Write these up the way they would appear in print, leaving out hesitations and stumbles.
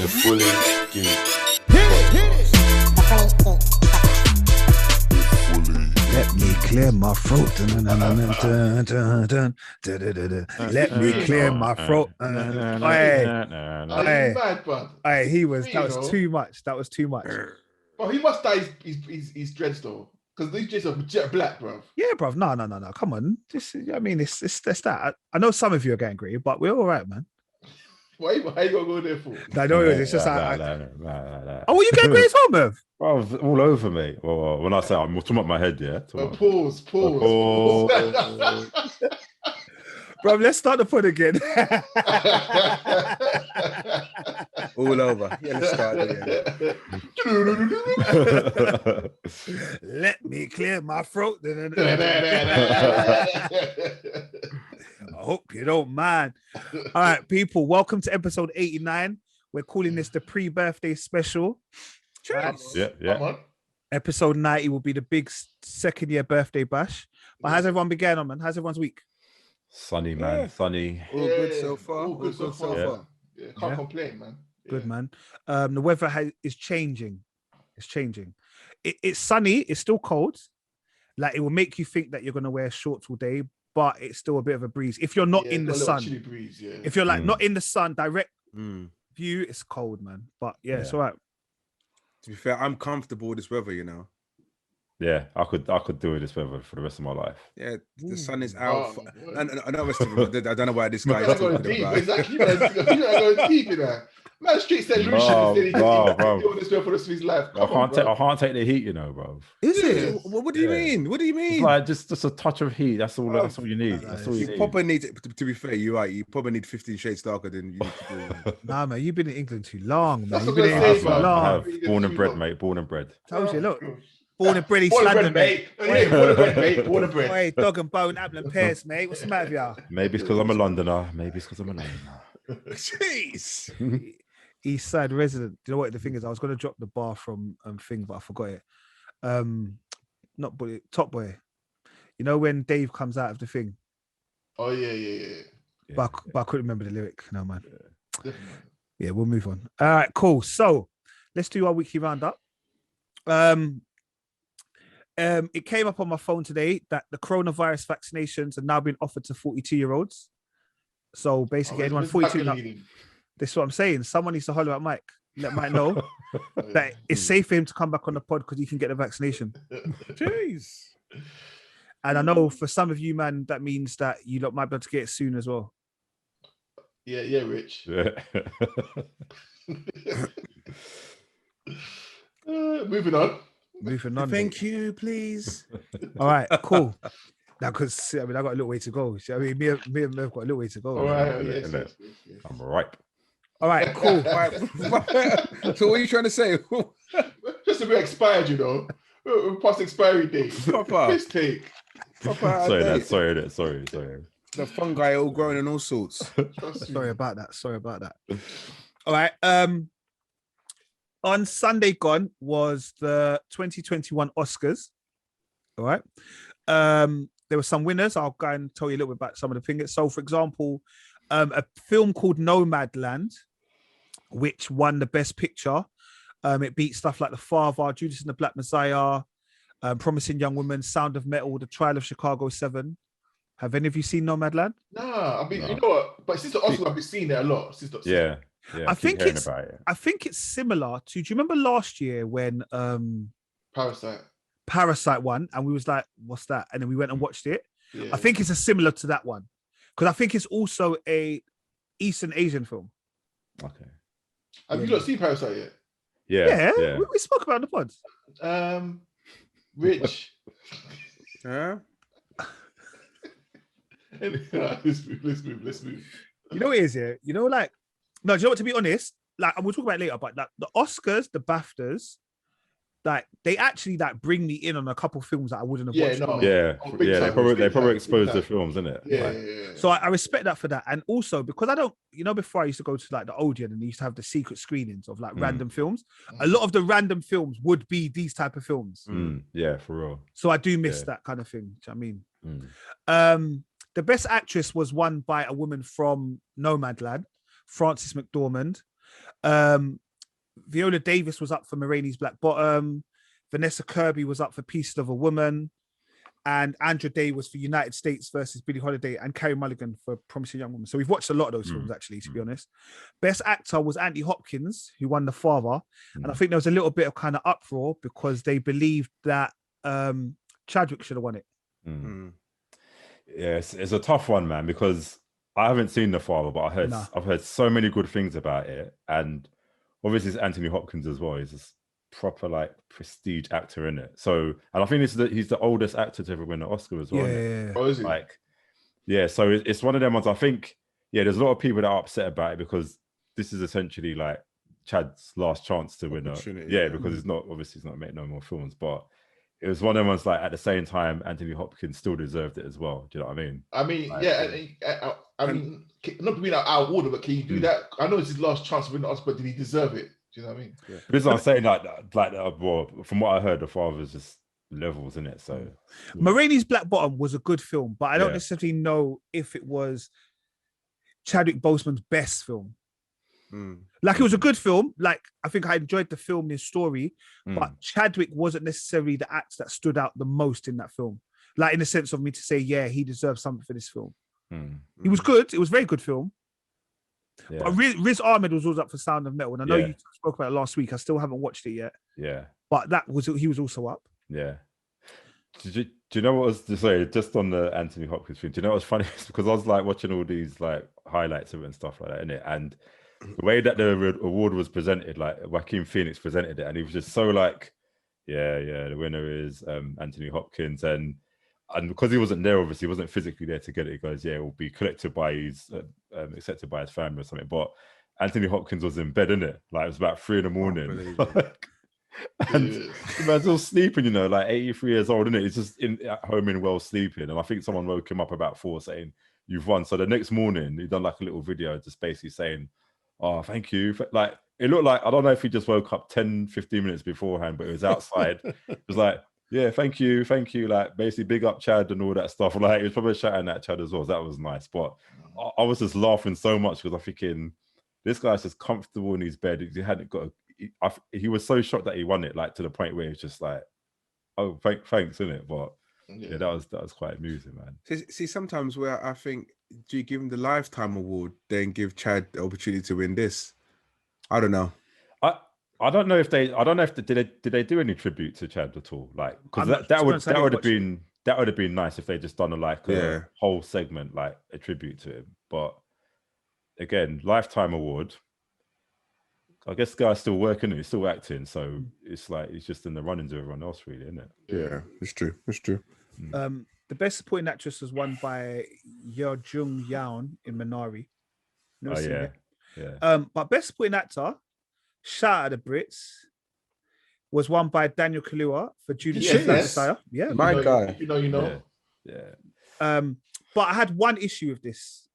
The Fully Geek. Let me clear my throat. Let me clear my throat. Hey, he was. That was too much. That was too much. Bro, he must dye his dreads though, because these dreads are jet black, bro. Yeah, bro. No. Come on. I mean, it's that. I know some of you are getting angry, but we're all right, man. Why you gonna go there for? I know it's just like. Oh, well, you getting angry as well, Merv? Bro, all over me. Well, when I say I'm talking about my head, yeah. Pause. Bro, let's start the pod again. All over. Yeah, let's start again. Let me clear my throat. I hope you don't mind. All right, people, welcome to episode 89. We're calling this the pre-birthday special. Yeah. Come on. Episode 90 will be the big second year birthday bash. But how's everyone been going on, man? How's everyone's week? Sunny, man. Yeah. Sunny. All good so far. All good so far. Yeah, can't Yeah. complain, man. Good, man. The weather is changing. It's changing. It's sunny. It's still cold. Like, it will make you think that you're going to wear shorts all day, but it's still a bit of a breeze. If you're not in the sun, chilly breeze, yeah. if you're like not in the sun, direct view, it's cold, man. But yeah, it's all right. To be fair, I'm comfortable with this weather, you know. Yeah, I could do with this weather for the rest of my life. Yeah, the sun is out. Oh, I don't know why this guy Man, is going talking deep. about. Exactly. You're going deep in that. Man, street said Lucian Bro, is bro. doing this way for the rest of his life. I can't take the heat, you know, bro. Is Yeah. it? What do you mean? What do you mean? It's like just a touch of heat. That's all. That's all you need. That's all you You need. probably need, to be fair, you're right. You probably need 15 shades darker than you need to do. Nah, man, you've been in England too long, man. That's You've what been in I'm England saying, too man. I long. have born and bred, mate. Born and bred. Told you, look. Born and bred East Born and London, bred, mate. mate. Born and bred, mate. Born and bred. Hey, dog and bone, apple and pears, mate. What's the matter with y'all? Maybe it's because I'm a Londoner. Maybe it's because I'm a Londoner. Jeez. East Side resident. Do you know what the thing is? I was going to drop the bar from thing, but I forgot it. Not boy, Top Boy. You know when Dave comes out of the thing? Oh, yeah. But I couldn't remember the lyric. No, man. Definitely. Yeah, we'll move on. All right, cool. So let's do our weekly roundup. It came up on my phone today that the coronavirus vaccinations are now being offered to 42-year-olds. So basically, anyone 42 now. This is what I'm saying. Someone needs to holler at Mike. Let Mike know that it's safe for him to come back on the pod because he can get the vaccination. Jeez. And I know for some of you, man, that means that you lot might be able to get it soon as well. Yeah, Rich. Yeah. Moving on. Thank you, please. All right, cool. Now, because I got a little way to go. I mean, me and Merv got a little way to go. All right. Yes. I'm ripe. All right, cool. So what are you trying to say? Just a bit expired, you know. Past expiry date. Proper. Mistake. Sorry. The fungi all growing and all sorts. Sorry about that. All right. On Sunday gone was the 2021 Oscars. All right. There were some winners. I'll go and tell you a little bit about some of the things. So, for example, a film called Nomadland, which won the Best Picture. It beat stuff like The Father, Judas and the Black Messiah, Promising Young Woman, Sound of Metal, The Trial of Chicago 7. Have any of you seen Nomadland? Nah, I mean, you know what? But since the Oscars, I've been seeing it a lot. Yeah. I think it's about it. I think it's similar to. Do you remember last year when Parasite won, and we was like, "What's that?" And then we went and watched it. Yeah. I think it's a similar to that one because I think it's also a Eastern Asian film. Okay. Have you not seen Parasite yet? Yeah. We spoke about it on the pod. Rich. Huh? Let's move. You know what it is, yeah? You know, like, no, do you know what, to be honest, like, and we'll talk about it later, but like the Oscars, the BAFTAs, like, they actually like bring me in on a couple films that I wouldn't have watched. They probably expose the films, isn't it? Yeah. So I respect that for that. And also because I don't, before I used to go to like the Odeon and they used to have the secret screenings of like random films. A lot of the random films would be these type of films. Yeah, for real. So I do miss that kind of thing. Do you know what I mean? The best actress was won by a woman from Nomadland, Frances McDormand. Viola Davis was up for Ma Rainey's Black Bottom. Vanessa Kirby was up for Pieces of a Woman. And Andra Day was for United States versus Billie Holiday, and Carey Mulligan for Promising Young Woman. So we've watched a lot of those films, actually, to be honest. Best actor was Anthony Hopkins, who won The Father. And I think there was a little bit of kind of uproar because they believed that Chadwick should have won it. Yeah, it's a tough one, man, because I haven't seen The Father, but I've heard so many good things about it. And obviously it's Anthony Hopkins as well. He's just proper like prestige actor in it. So, and I think he's the oldest actor to ever win an Oscar as well. Yeah. Oh, is he? Like, yeah. So it's one of them ones. I think, there's a lot of people that are upset about it because this is essentially like Chad's last chance to win because it's not making no more films, but it was one of them ones like at the same time, Anthony Hopkins still deserved it as well. Do you know what I mean? I mean, like, I mean, not to be out of order, but can you do that? I know it's his last chance to win the Oscar, but did he deserve it? Do you know what I mean? Yeah. This is what I'm saying. Well, from what I heard, The Father's just levels in it. So, Ma Rainey's Black Bottom was a good film, but I don't necessarily know if it was Chadwick Boseman's best film. Like, it was a good film. Like, I think I enjoyed the film, his story, but Chadwick wasn't necessarily the act that stood out the most in that film. Like, in the sense of me to say, yeah, he deserves something for this film. He was good. It was a very good film. Yeah. But Riz Ahmed was always up for Sound of Metal, and I know you spoke about it last week. I still haven't watched it yet. Yeah, but he was also up. Yeah. Do you know what was to say just on the Anthony Hopkins thing? Do you know what's funny? Because I was like watching all these like highlights of it and stuff like that, innit? And the way that the award was presented, like Joaquin Phoenix presented it, and he was just so like, the winner is Anthony Hopkins, and because he wasn't there, obviously, he wasn't physically there to get it. He goes, it will be collected by his, accepted by his family or something. But Anthony Hopkins was in bed, innit? Like, it was about 3 a.m. And the man's still sleeping, you know, like 83 years old, innit? He's just at home in Wales sleeping. And I think someone woke him up about 4 saying, you've won. So the next morning, he done like a little video just basically saying, oh, thank you. Like, it looked like, I don't know if he just woke up 10, 15 minutes beforehand, but it was outside. It was like, thank you. Like, basically, big up Chad and all that stuff. Like, he was probably shouting at Chad as well. So that was nice. But I was just laughing so much because I'm thinking, this guy's just comfortable in his bed. He hadn't got he was so shocked that he won it, like to the point where he was just like, oh, thanks, innit? But that was quite amusing, man. See, sometimes where I think, do you give him the Lifetime Award, then give Chad the opportunity to win this? I don't know. I don't know if did they do any tribute to Chad at all? Like, because that would have been nice if they just done a whole segment, like a tribute to him. But again, Lifetime Award. I guess the guy's still working, he's still acting, so it's like he's just in the running to everyone else, really, isn't it? Yeah, it's true. The best supporting actress was won by Yeo Jung Youn in Minari. But best supporting actor, shout out the Brits, was won by Daniel Kaluuya for Judas Caesar. Yeah, my guy. You know. Yeah. But I had one issue with this.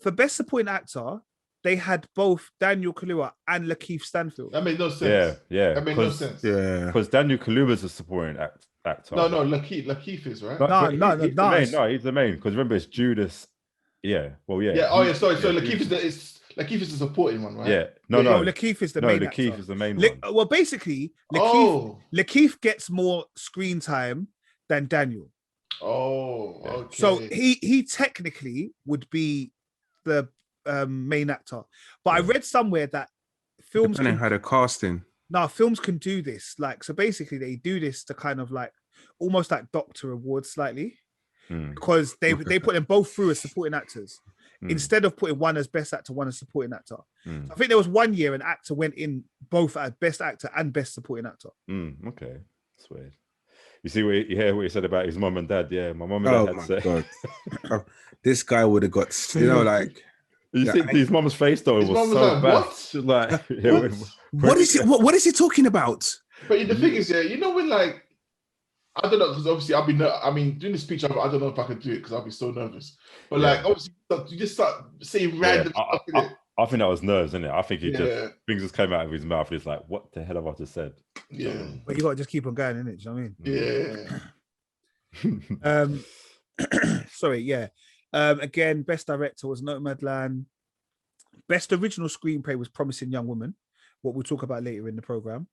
For best supporting actor, they had both Daniel Kaluuya and Lakeith Stanfield. That made no sense. Yeah. That made no sense. Yeah. Because Daniel Kaluuya's a supporting actor. No, Lakeith is, right? No, he's the main. Because remember, it's Judas. Yeah. Well, yeah. Yeah. Oh, yeah. Sorry. So Lakeith is the supporting one, right? Yeah. No. Lakeith is the main Lakeith actor. is the main one. Well, basically, Lakeith gets more screen time than Daniel. Oh, okay. So he technically would be the main actor, but I read somewhere that films had a casting. No, films can do this. Like, so basically, they do this to kind of like almost like Doctor Awards slightly, because they put them both through as supporting actors instead of putting one as best actor, one as supporting actor. So I think there was one year an actor went in both as best actor and best supporting actor. Okay, that's weird. You see what he said about his mum and dad? Yeah, my mum and dad had said. God. This guy would have got, like. You see his mum's face though, it was so bad. Like, what is he talking about? But the thing is, when like, I don't know, because obviously doing the speech, I don't know if I could do it because I'll be so nervous. But like, obviously, you just start saying random stuff. I think that was nerves, isn't it? I think things just came out of his mouth. He's like, "What the hell have I just said?" Yeah, but you got to just keep on going, innit? Do you know what I mean? Yeah. Sorry, yeah. Again, best director was Nomadland. Best original screenplay was Promising Young Woman, what we'll talk about later in the program.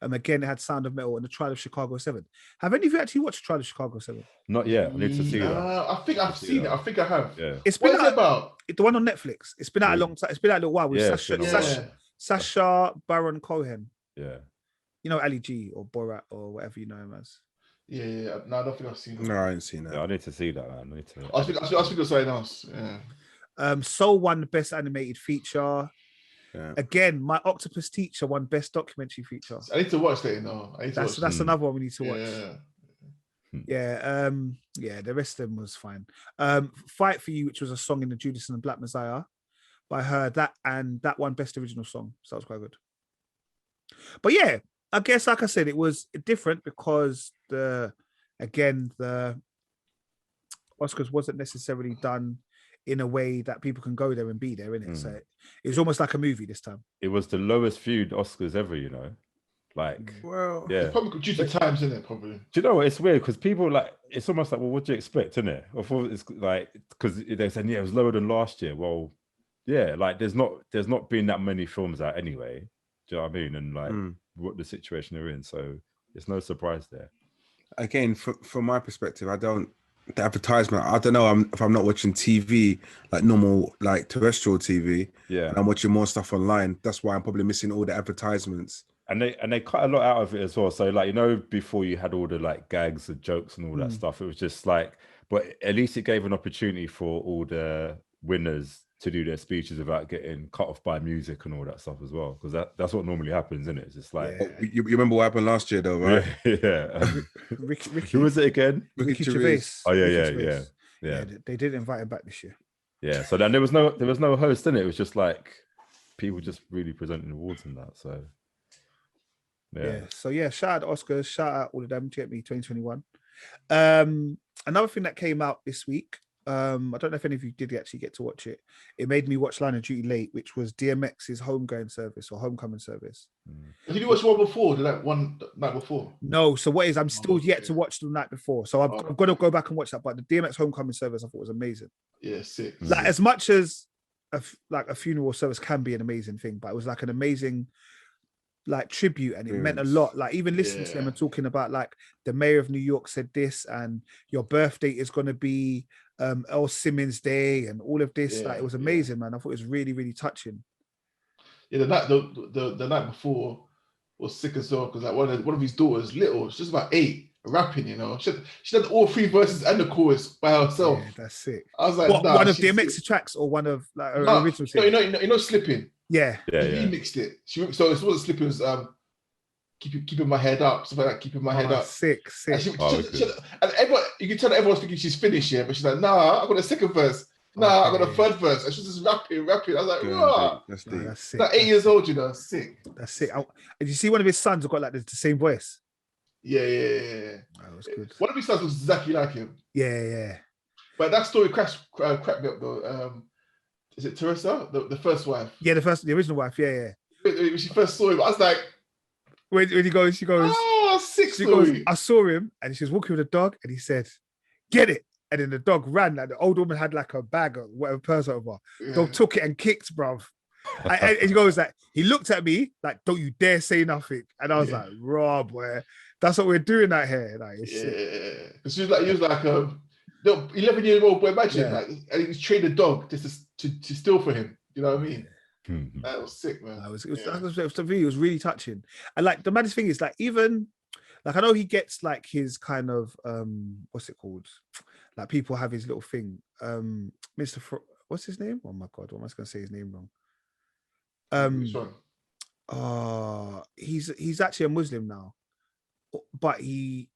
Again, it had Sound of Metal and The Trial of Chicago 7. Have any of you actually watched Trial of Chicago 7? Not yet. I need to see that. I think I've seen it. I think I have. Yeah. It's been What is it about? the one on Netflix. It's been out a long time. It's been out a little while with Yeah, it's been a while. Sacha Baron Cohen. Yeah. You know Ali G or Borat or whatever you know him as. Yeah. No, I don't think I've seen it. No, I ain't seen that. Yeah, I need to see that. Man. I need to. I think of something else. Yeah. Soul won the best animated feature. Yeah. Again, My Octopus Teacher won best documentary feature. I need to watch that. That's another one we need to watch. Yeah. Yeah, the rest of them was fine. Fight for You, which was a song in the Judas and the Black Messiah by her, that won best original song. So that was quite good. But yeah, I guess like I said, it was different because the Oscars wasn't necessarily done in a way that people can go there and be there, innit? So it was almost like a movie this time. It was the lowest viewed Oscars ever, you know. Like, well, yeah. It's probably due to times, isn't it? Probably. Do you know what? It's weird because people like it's almost like, well, what do you expect, isn't it? I thought it's like because they're saying it was lower than last year. Well, yeah, like there's not been that many films out anyway. Do you know what I mean? And like what the situation they're in, so it's no surprise there. Again, from my perspective, the advertisement, I don't know if I'm not watching TV, like normal, like terrestrial TV, and I'm watching more stuff online. That's why I'm probably missing all the advertisements. And they cut a lot out of it as well. So like, you know, before you had all the like gags and jokes and all that stuff, it was just like, but at least it gave an opportunity for all the winners to do their speeches without getting cut off by music and all that stuff as well. Because that's what normally happens, isn't it? It's just like you remember what happened last year though, right? Ricky, who was it again? Ricky Gervais. Oh yeah. They did invite him back this year. Yeah. So then there was no host in it. It was just like people just really presenting awards and that. So So shout out to Oscars, shout out all of them. To get me 2021. Another thing that came out this week. I don't know if any of you did actually get to watch it. It made me watch Line of Duty late, which was DMX's homecoming service. Did you watch one before? Did that one night before? No. So what is? I'm still yet to watch the night before. So I've got to go back and watch that. But the DMX homecoming service, I thought was amazing. Yeah, sick. Like as much as a funeral service can be an amazing thing, but it was like an amazing like tribute, and it meant a lot. Like even listening to them and talking about like the mayor of New York said this, and your birthday is going to be Earl Simmons Day, and all of this. Like it was amazing, man. I thought it was really, really touching. Yeah, the night before was sick as well because like one of his daughters, little, she's just about 8, rapping. You know, she did all 3 verses and the chorus by herself. Yeah, that's sick. I was like, one of DMX tracks or one of like original. You know, Slipping. Yeah. He mixed it. So it wasn't Slipping. It was keeping my head up. Something like keeping my head up. Sick. And everyone, you can tell that everyone's thinking she's finished here, but she's like, nah, I got a second verse. Nah, I got a third verse. And she's just rapping. I was like, wow. That's sick. Like 8 years old, you know, sick. That's sick. Did you see one of his sons who got like the same voice? Yeah. That was good. One of his sons was exactly like him. Yeah. But that story cracked me up though. Is it Teresa, the first wife? Yeah, the original wife. Yeah. When she first saw him, I was like, when she goes, oh, sick she story. goes, I saw him, and she was walking with a dog, and he said, "Get it." And then the dog ran. Like the old woman had like a bag or whatever purse over. Dog took it and kicked, bruv. and he goes like, he looked at me like, "Don't you dare say nothing." And I was like, "Raw boy, that's what we're doing out here." Like, he was like 11-year-old boy, imagine like, and he was trained a dog just to steal for him. You know what I mean? That was sick, man. It was really touching. And like the maddest thing is like even like I know he gets like his kind of what's it called? Like people have his little thing. What's his name? Oh my god, what am I going to say his name wrong? Which one? He's actually a Muslim now, but he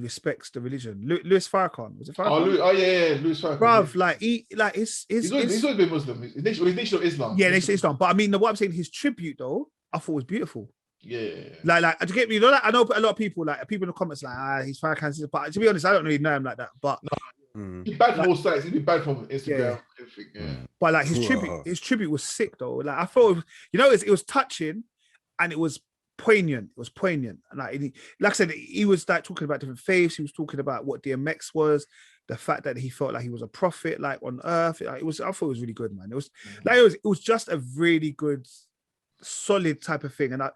respects the religion. Louis Farrakhan, was it Farrakhan? Louis Farrakhan. Bruv, like he's always been Muslim. He's nation of Islam. Yeah, nation of Islam. But I mean, what I'm saying, his tribute though, I thought was beautiful. Yeah. Like to get me, you know, like, I know a lot of people, like people in the comments, like he's Farrakhan, but to be honest, I don't really know him like that. But he's bad from all sides. He's been bad from Instagram. But like his tribute was sick though. Like I thought, it was touching, and it was poignant. It was poignant. And like I said, he was like talking about different faiths. He was talking about what DMX was, the fact that he felt like he was a prophet, like on earth. I thought it was really good, man. It was it was just a really good, solid type of thing. And I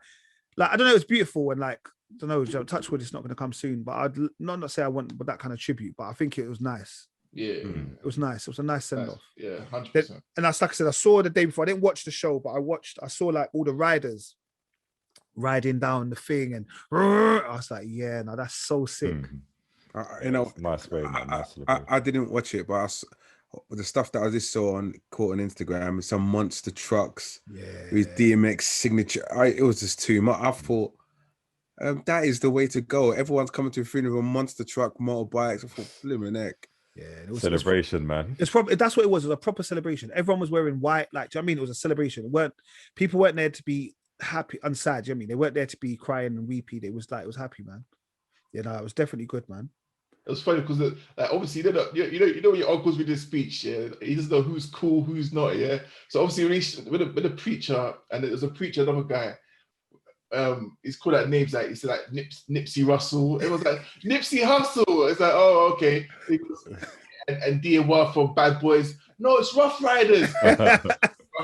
don't know, it was beautiful. And like, I don't know, touch wood, it's not going to come soon, but I'd not say I want that kind of tribute, but I think it was nice. Yeah, it was nice. It was a nice send off. Yeah, 100%. And that's like I said, I saw the day before. I didn't watch the show, but I saw like all the riders riding down the thing, and I was like, yeah, no, that's so sick. Nice way, man. I didn't watch it, but the stuff that I just saw caught on Instagram, some monster trucks with DMX signature. It was just too much. I thought that is the way to go. Everyone's coming to a funeral, monster truck, motorbikes. I thought, blimmin' heck. Yeah, it was celebration, man. It's probably that's what it was. It was a proper celebration. Everyone was wearing white. Like, do you know what I mean? It was a celebration. People weren't there to be happy and sad. Do you know what I mean? They weren't there to be crying and weepy. It was happy, man. You know, it was definitely good, man. It was funny because obviously you know when your uncle's with his speech, yeah, he doesn't know who's cool, who's not, yeah. So obviously when the preacher, and there's a preacher, another guy, he's called out names like he said like Nipsey Russell. It was like Nipsey Hussle. It's like, oh, okay. And DMY from Bad Boys. No, it's Rough Riders. I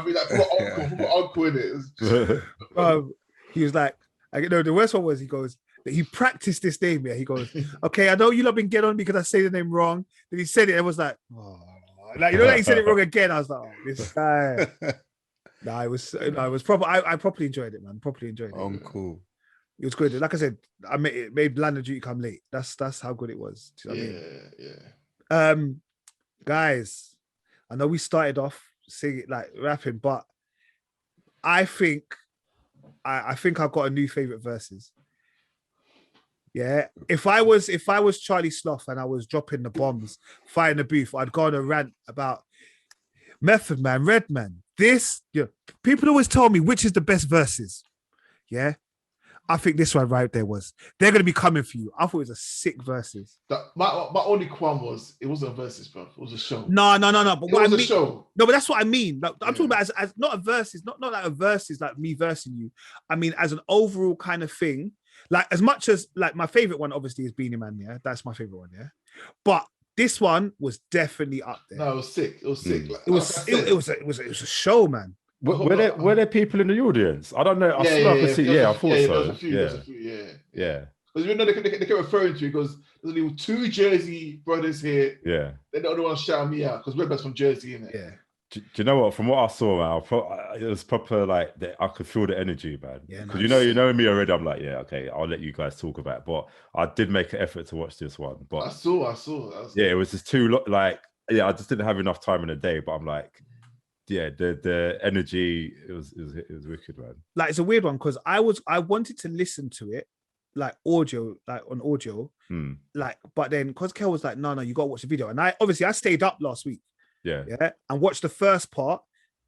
mean, like put uncle in it. He was like, the worst one was he practiced this name. Yeah, he goes, okay, I know you lot been getting on because I say the name wrong. Then he said it and was like, oh, like like he said it wrong again. I was like, oh, this guy. No, it was proper. I properly enjoyed it, man. Properly enjoyed it. Oh, cool. It was good. Like I said, it made Land of Duty come late. That's how good it was. Do you know what I mean? Guys, I know we started off singing like rapping, but I think I've got a new favorite verses. Yeah, if I was Charlie Sloth and I was dropping the bombs, fighting the booth, I'd go on a rant about Method Man, RedMan. People always tell me which is the best verses. Yeah, I think this one right there they're gonna be coming for you. I thought it was a sick verses. My only qualm was it wasn't a verses, bro. It was a show. No. But what I mean, show. No, but that's what I mean. Like, I'm talking about as not a verses, not like a verses like me versing you. I mean, as an overall kind of thing. Like as much as like my favorite one obviously is Beanie Man. Yeah, that's my favorite one. Yeah, but this one was definitely up there. No, it was sick. It was sick. Like, it was a show, man. Were there people in the audience? I don't know. I thought so. Yeah. Because you know they kept referring to it because there's only 2 Jersey brothers here. Yeah. They're the only ones shouting me out because we're from Jersey, innit? Yeah. Do you know what? From what I saw, man, it was proper. Like I could feel the energy, man. Yeah, because you know me already. I'm like, yeah, okay, I'll let you guys talk about it. But I did make an effort to watch this one. But I saw. Yeah, it was just too I just didn't have enough time in the day. But I'm like, yeah, the energy, it was wicked, man. Like it's a weird one because I wanted to listen to it like audio, like on audio, like, but then because Kel was like, no, you got to watch the video, and I stayed up last week. Yeah, and watched the first part,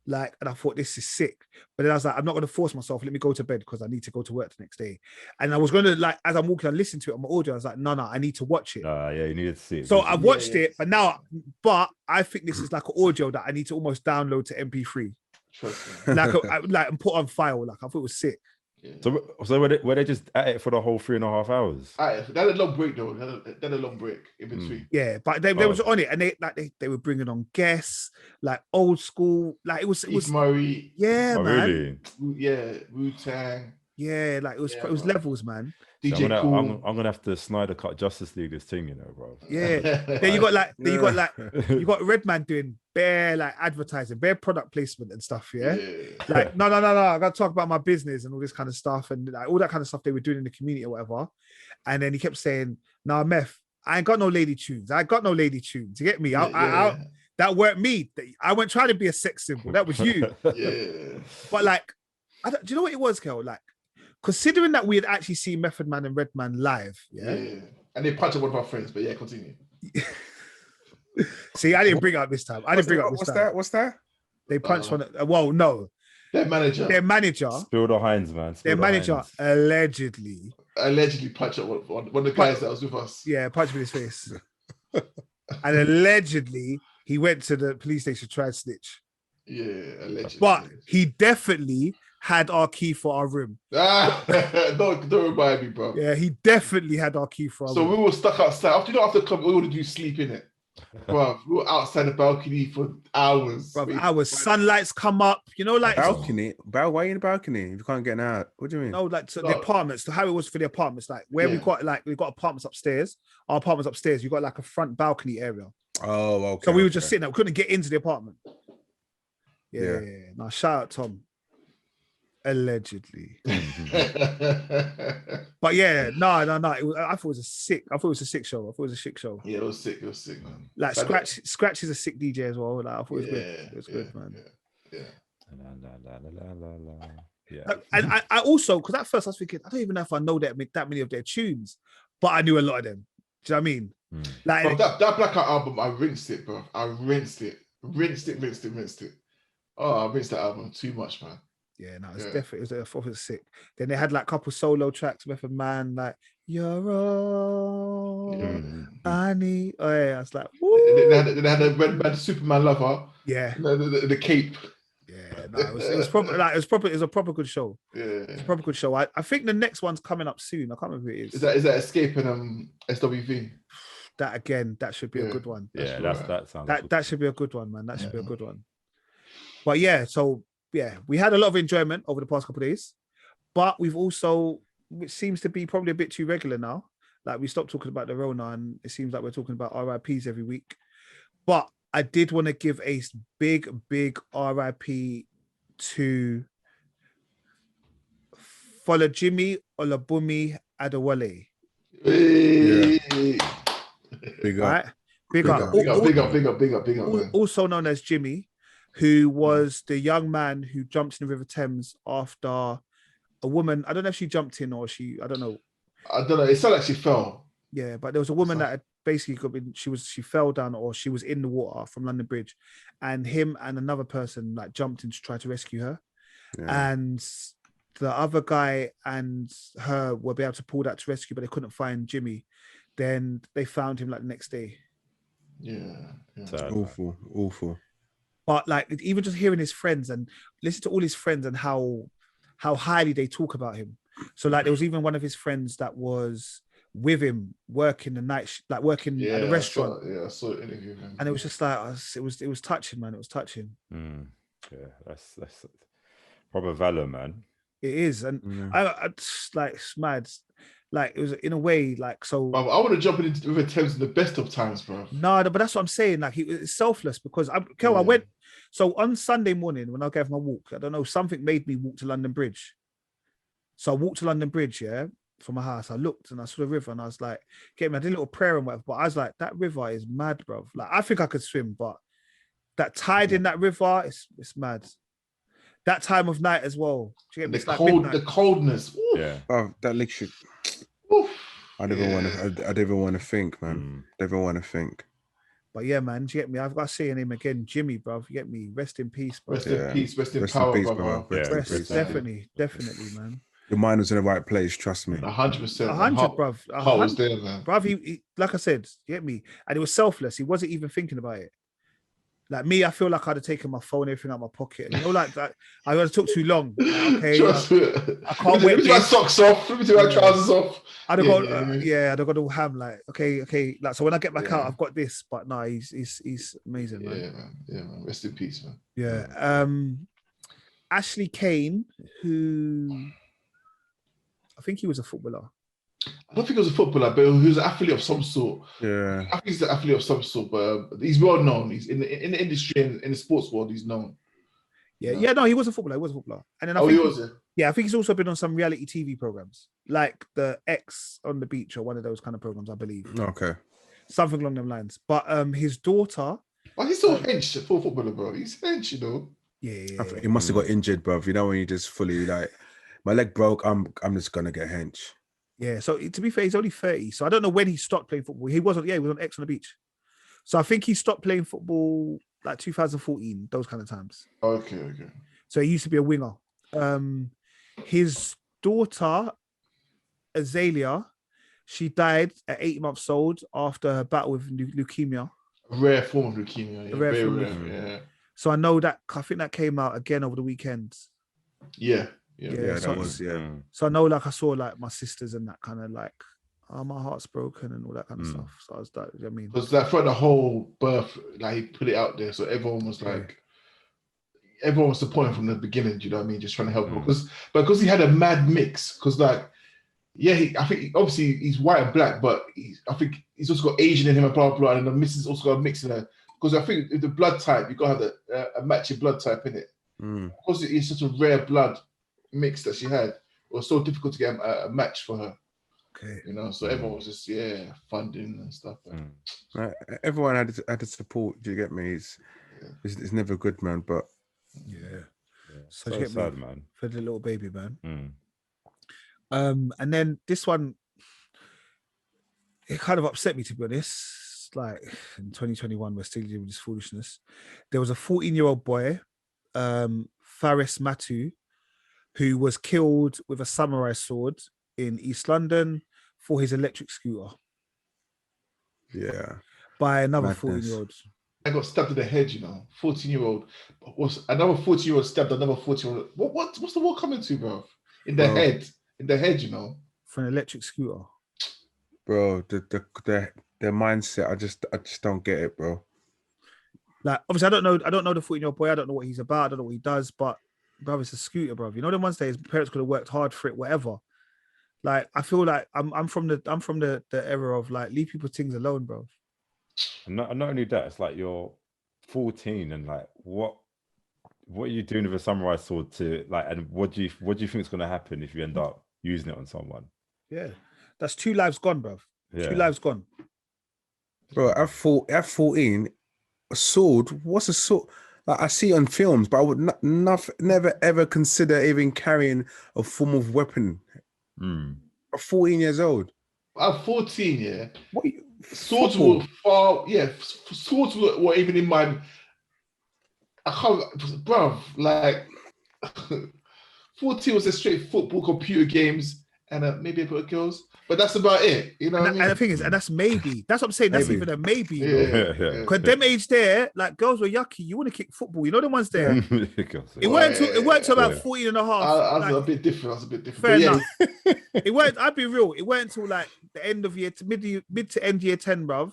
like, and I thought this is sick. But then I was like, I'm not going to force myself. Let me go to bed because I need to go to work the next day. And I was going to like, as I'm walking, I listened to it on my audio. I was like, no, I need to watch it. Yeah, you needed to see it. So I watched it, but I think this is like an audio that I need to almost download to MP3, like and put on file. Like I thought it was sick. Yeah. So were they just at it for the whole 3.5 hours? They had a long break though. They had a long break in between. Yeah, but they was on it, and they were bringing on guests, like old school, like it was Murray. Yeah, man. Really? Yeah, Wu-Tang. Yeah, like it was levels, man. DJ so Cool. I'm gonna have to Snyder cut Justice League this thing, bro. Yeah. Then you got RedMan doing bare like advertising, bare product placement and stuff. Yeah. Like no, I gotta talk about my business and all this kind of stuff and like all that kind of stuff they were doing in the community or whatever. And then he kept saying, "Nah, Meth, I ain't got no lady tunes. I got no lady tunes. You get me? That weren't me. I went trying to be a sex symbol. That was you." Yeah. But like, do you know what it was, Kel? Like, considering that we had actually seen Method Man and RedMan live, yeah, and they punched one of our friends, but yeah, continue. See, I didn't bring it up this time. What's that? They punched one. Well, no, their manager. Spill the Heinz, man. Their manager allegedly punched up one of the guys that was with us. Yeah, punched me in his face, and allegedly he went to the police station to try and snitch. Yeah, allegedly. But he definitely had our key for our room. Don't remind me, bro. Yeah, he definitely had our key for our So room. we were stuck outside. After the club, all we wanted to do is sleep in it. Bro, we were outside the balcony for hours. Bro, our sunlights come up, you know, like balcony. Why are you in the balcony if you can't get out? What do you mean? No, like so the apartments. So how it was for the apartments, like where we got apartments upstairs. Our apartments upstairs, you got like a front balcony area. Oh, okay. So we were just sitting there. We couldn't get into the apartment. Yeah. Now shout out Tom. Allegedly. But yeah, no. I thought it was a sick show. I thought it was a sick show. Yeah, it was sick, man. Like Scratch is a sick DJ as well. Like I thought it was good. It was good, man. Yeah. And I also, because at first I was thinking, I don't even know if I know that many of their tunes, but I knew a lot of them. Do you know what I mean? Like bro, that Blackout album, I rinsed it, bro. I rinsed it. Oh, I rinsed that album too much, man. Yeah, no, it's definitely it was sick. Then they had like a couple solo tracks, Method Man, like You're All I Need. Oh yeah, I was like, woo. They had the RedMan Superman Lover. Yeah, the cape. Yeah, no, it was proper. Like it was a proper good show. Yeah, it's a proper good show. I think the next one's coming up soon. I can't remember who it is. Is that Escape and SWV? That should be a good one. Yeah, that sounds. That should be a good one, man. That should be a good one. But yeah, so yeah, we had a lot of enjoyment over the past couple of days, but we've also, which seems to be probably a bit too regular now. Like we stopped talking about the Rona, and it seems like we're talking about RIPs every week. But I did want to give a big RIP to FullyGeekedWeeklyRoundUp.including. Big up. Right? Big up. Man. Also known as Jimmy, who was the young man who jumped in the River Thames after a woman. I don't know if she jumped in or I don't know. It sounded like she fell. Yeah, but there was a woman that had basically she fell down or she was in the water from London Bridge, and him and another person like jumped in to try to rescue her. Yeah. And the other guy and her were able to pull that to rescue, but they couldn't find Jimmy. Then they found him like the next day. Yeah. Awful. But like even just hearing his friends and listen to all his friends and how highly they talk about him. So like there was even one of his friends that was with him working the night, working at the restaurant. I saw it interview him. And it was just like it was touching, man. It was touching. Yeah, that's proper valor, man. It is, and I just, like it's mad. Like it was in a way like so. I want to jump into the River Thames in the best of times, bro. No, but that's what I'm saying. Like he was selfless because I went. So on Sunday morning when I gave my walk, I don't know, something made me walk to London Bridge. So I walked to London Bridge, from my house. I looked and I saw the river and I was like, I did a little prayer and whatever. But I was like, that river is mad, bro. Like I think I could swim, but that tide in that river, it's mad. That time of night as well. Do you get me? The coldness. Oof. Yeah. Oh, that licks you. I never want to think, man. Never want to think. But yeah, man, do you get me? I've got to say your name again, Jimmy, bro. You get me? Rest in peace, bro. Rest in peace. Rest in power, bro. Definitely, man. Your mind was in the right place, trust me. 100%. 100, bruv. Heart was there, man. Bruv, he like I said, you get me? And it was selfless. He wasn't even thinking about it. Like me, I feel like I'd have taken my phone, everything out of my pocket. You know, like that. I would have took too long. Like, okay, I can't wait. Let me take my socks off. Let me take my trousers off. I'd have got, I'd have got all ham. Like, okay. Like, so when I get back out, I've got this. But no, he's amazing, man. Yeah, man. Rest in peace, man. Yeah. Ashley Kane, who I think he was a footballer. I don't think he was a footballer, but he was an athlete of some sort. Yeah, I think he's an athlete of some sort, but he's well known. He's in the industry and in the sports world. He's known. Yeah, no, he was a footballer. And then I think he's also been on some reality TV programs, like the X on the Beach or one of those kind of programs, I believe. Okay, something along them lines. But his daughter. Well, he's still hench for a footballer, bro. He's hench, you know. Yeah. He must have got injured, bro. You know when you just fully like, my leg broke. I'm just gonna get hench. Yeah, so to be fair, he's only 30. So I don't know when he stopped playing football. He was on X on the Beach. So I think he stopped playing football like 2014, those kind of times. Okay. So he used to be a winger. His daughter, Azalia, she died at 8 months old after her battle with leukemia. A rare form of leukemia. Yeah. Very rare. Yeah. So I know that, I think that came out again over the weekend. Yeah. That was So I know, like, I saw like my sisters and that kind of like, oh, my heart's broken and all that kind of stuff. So I was like, I mean, because like for the whole birth, like he put it out there, so everyone was like, everyone was supporting from the beginning. Do you know what I mean? Just trying to help him because he had a mad mix. Because like, I think obviously he's white and black, but I think he's also got Asian in him and blah blah. And the missus also got a mix in her. Because I think the blood type, you got to have a matching blood type in it. Because it's such a rare blood mix that she had, it was so difficult to get a match for her. Okay. You know, so everyone was just funding and stuff. Everyone had to support. Do you get me? It's never good, man. But so sad, man, for the little baby, man. And then this one, it kind of upset me, to be honest. Like in 2021, we're still dealing with this foolishness. There was a 14-year-old boy, FaresMatou, who was killed with a samurai sword in East London for his electric scooter. Yeah. By another 14-year-old. I got stabbed in the head, you know. 14-year-old. Another 14-year-old stabbed another 14-year-old. What's the war coming to, bro? In the head. In the head, you know. For an electric scooter. Bro, their mindset, I just don't get it, bro. Like, obviously, I don't know the 14-year-old boy. I don't know what he's about. I don't know what he does, but bro, it's a scooter, bro. You know, the ones that his parents could have worked hard for it, whatever. Like, I feel like I'm from the era of like, leave people's things alone, bro. And not only that, it's like you're 14 and like what are you doing with a samurai sword to like, and what do you think is gonna happen if you end up using it on someone? Yeah, that's 2 lives gone, bro. Yeah. 2 lives gone. Bro, at 14, a sword. What's a sword? Like, I see it on films, but I would never ever consider even carrying a form of weapon. At 14 years old. At 14, yeah. What? Swords were far, swords were even in my. I can't, bruv. Like 14 was a straight football, computer games, and maybe a bit of girls. But that's about it, you know. What I mean? And the thing is, and that's maybe. That's what I'm saying. That's even a maybe. Because them age there, like girls were yucky. You want to kick football, you know the ones there. It weren't till about 14 and a half. I was like, a bit different. I was a bit different. Fair enough. It weren't. I'd be real. It weren't until like the end of mid to end year 10, bruv.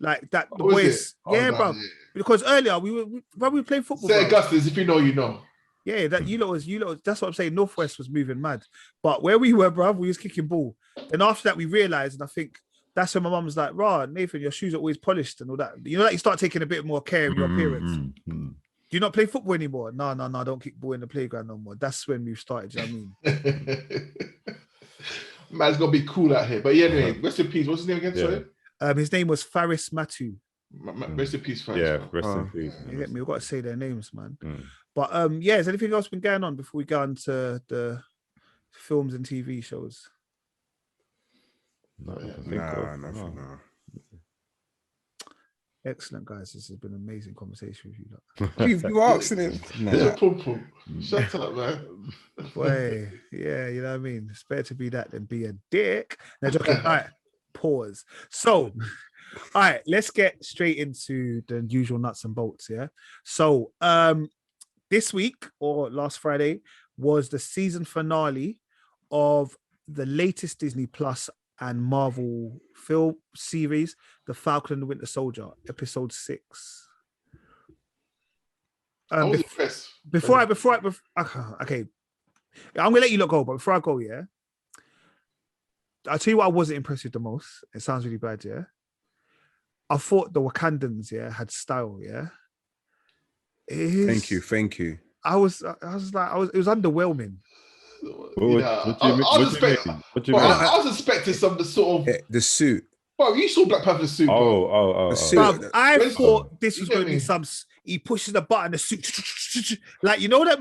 Like that. The boys, bruv. Yeah. Because earlier we were playing football. St. Augustine's, if you know, you know. Yeah, that you lot. That's what I'm saying. Northwest was moving mad, but where we were, bruv, we was kicking ball. And after that, we realized, and I think that's when my mum was like, "Rah, Nathan, your shoes are always polished and all that." You know, like you start taking a bit more care of your appearance. Do you not play football anymore? No, I don't kick ball in the playground no more. That's when we started. Do you know what I mean? Man's gonna be cool out here. But yeah, anyway, rest in peace. What's his name again? Sorry. His name was Fares-Matou. Rest in peace, Fares. Yeah, rest in peace. You get me? We've got to say their names, man. But has anything else been going on before we go into the films and TV shows? Nothing. Excellent, guys. This has been an amazing conversation with you. You asking him? Shut up, man. Boy, yeah, you know what I mean? It's better to be that than be a dick. Now, joking. All right, pause. So, all right, let's get straight into the usual nuts and bolts, yeah? So, this week, or last Friday, was the season finale of the latest DisneyPlus and Marvel film series, The Falcon and the Winter Soldier, episode 6. I was impressed. Okay, I'm gonna let you lot go, but before I go, yeah, I'll tell you what I wasn't impressed with the most. It sounds really bad, yeah. I thought the Wakandans, had style, yeah. Thank you. It was underwhelming. I was expecting some of the sort of the suit. Well, you saw Black Panther's suit. The suit. I thought this was going to be some. He pushes the button, the suit, like you know that.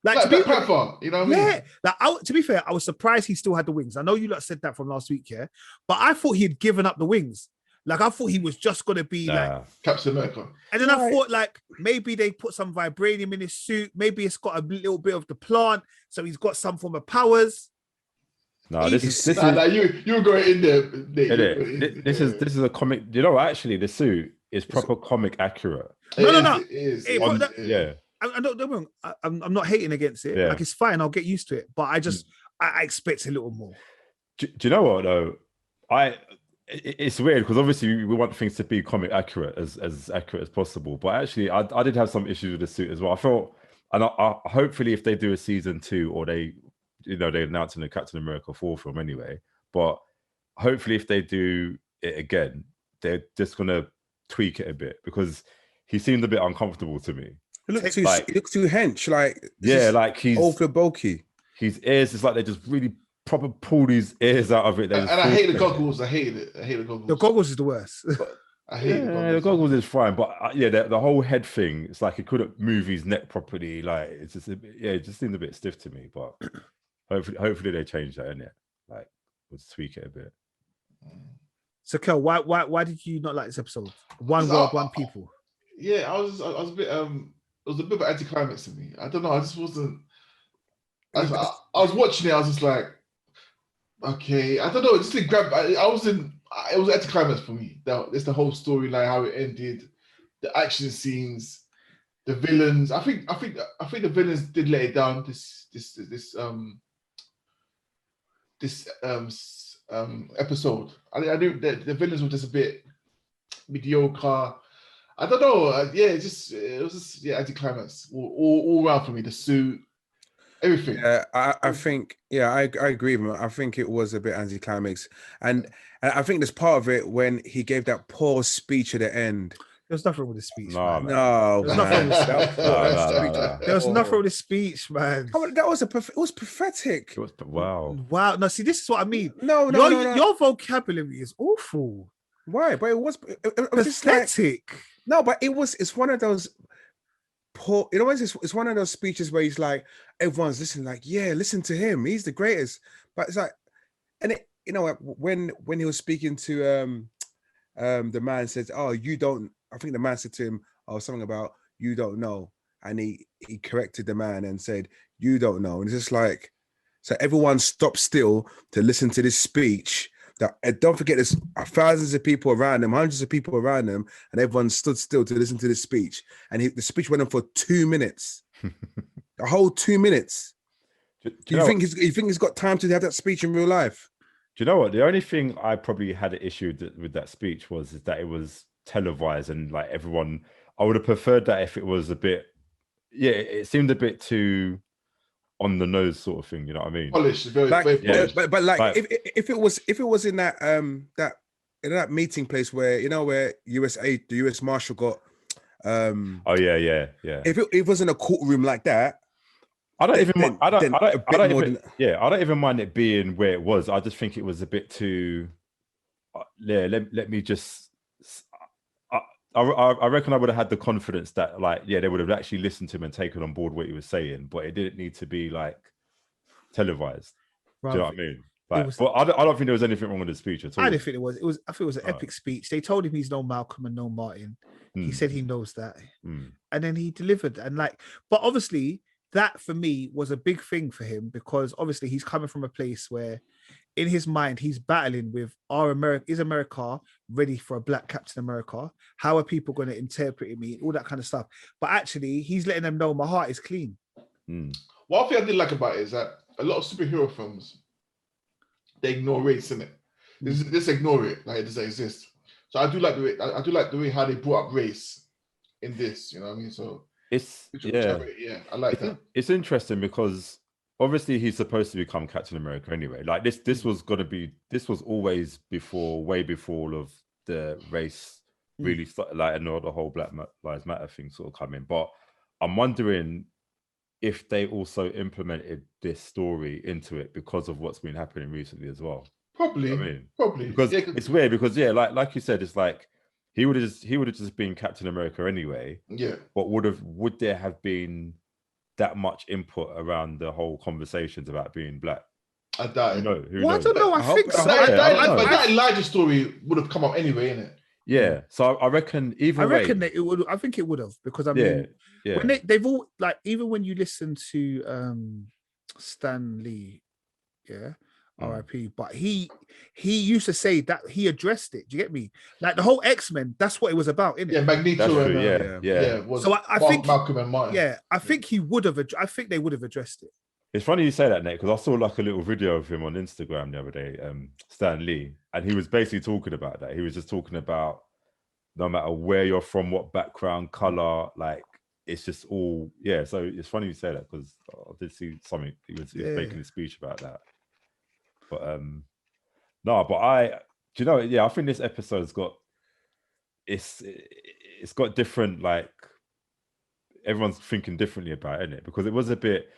Like to be Black Panther, you know what I mean? Like to be fair, I was surprised he still had the wings. I know you lot said that from last week, yeah, but I thought he had given up the wings. Like I thought he was just gonna be like Captain America. And then I thought like maybe they put some vibranium in his suit. Maybe it's got a little bit of the plant, so he's got some form of powers. No, this is you were going in there. This is a comic. You know, actually, the suit is proper comic accurate. No. It is. Yeah. I don't get me wrong. I'm not hating against it. Yeah. Like it's fine. I'll get used to it. But I expect a little more. Do you know what though? It's weird because obviously we want things to be comic accurate as accurate as possible. But actually, I did have some issues with the suit as well. I felt, and I hopefully if they do a season 2 or they announcing the Captain America 4 film anyway. But hopefully if they do it again, they're just gonna tweak it a bit because he seemed a bit uncomfortable to me. He looks too hench. Like like he's over bulky. His ears is like they just really proper pull these ears out of it. And I hate the goggles. I hate it. I hate the goggles. The goggles is the worst. I hate the goggles is fine, but the whole head thing. It's like he couldn't move his neck properly. Like it's just it just seemed a bit stiff to me. But hopefully they change that in it. Like let's tweak it a bit. So Kel, why did you not like this episode? One world, one people. Yeah, I was a bit it was a bit of an anticlimax to me. I don't know. I just wasn't. I was watching it. I was just like, okay. I don't know. It just didn't grab. I wasn't. It was an anticlimax for me. It's the whole storyline, how it ended, the action scenes, the villains. I think the villains did let it down. This episode. I knew that the villains were just a bit mediocre. I don't know. It was just anticlimax all around for me. The suit. Everything. Yeah, I think. Yeah, I agree with him. I think it was a bit anticlimax, and I think there's part of it when he gave that poor speech at the end. There's nothing wrong with the speech. No, there's nothing wrong with that. There was nothing wrong with the speech, man. That was it was pathetic. It was wow. No, see, this is what I mean. No. Your vocabulary is awful. Why? But it was pathetic. No, but it's one of those. Poor, it's one of those speeches where he's like, everyone's listening, like, yeah, listen to him, he's the greatest. But it's like, and it, when he was speaking to the man says, oh, you don't. I think the man said to him, oh, something about you don't know, and he corrected the man and said, you don't know, and it's just like, so everyone stopped still to listen to this speech. And don't forget, there's thousands of people around him, hundreds of people around him, and everyone stood still to listen to this speech. And the speech went on for 2 minutes, a whole 2 minutes. Do you think he's got time to have that speech in real life? Do you know what? The only thing I probably had an issue with that speech was that it was televised and like everyone. I would have preferred that if it was a bit. Yeah, it seemed a bit too on the nose sort of thing, you know what I mean? Polished, very polished. But like if it was in that that meeting place where where the US Marshal got oh yeah. If it was in a courtroom like that, I don't even mind it being where it was. I just think it was a bit too let me just I reckon I would have had the confidence that they would have actually listened to him and taken on board what he was saying, but it didn't need to be like televised. Right. Do you know what I mean? But I don't think there was anything wrong with the speech at all. I didn't think it was. I think it was an epic speech. They told him he's no Malcolm and no Martin. He said he knows that, and then he delivered. And but obviously that for me was a big thing for him because obviously he's coming from a place where, in his mind, he's battling with is America ready for a black Captain America? How are people going to interpret me? All that kind of stuff. But actually, he's letting them know my heart is clean. One thing I did like about it is that a lot of superhero films, they ignore race in it. Just ignore it, like it doesn't exist. So I do like the way how they brought up race in this. You know what I mean? So I like that. It's interesting because obviously he's supposed to become Captain America anyway. Like this was always way before all of the race really started, and all the whole Black Lives Matter thing sort of coming. But I'm wondering if they also implemented this story into it because of what's been happening recently as well. Probably. Because it's weird because like you said, it's like he would have just been Captain America anyway. Yeah. But would there have been that much input around the whole conversations about being black? I doubt it. Who knows? I don't know. I think so. That Elijah story would have come up anyway, innit? Yeah. So I reckon that it would. I think it would have because I mean, when they've all even when you listen to Stan Lee, R.I.P. But he used to say that he addressed it. Do you get me? Like the whole X-Men, that's what it was about, innit? Yeah, Magneto. That's true. Yeah. So I think Malcolm and Martin. Yeah, I think he would have. I think they would have addressed it. It's funny you say that, Nate, because I saw like a little video of him on Instagram the other day, Stan Lee, and he was basically talking about that. He was just talking about no matter where you're from, what background, color, like it's just all, yeah. So it's funny you say that because I did see something. He was making a speech about that. But no, but do you know? Yeah, I think this episode's got it's got different, like everyone's thinking differently about it, isn't it? Because it was a bit.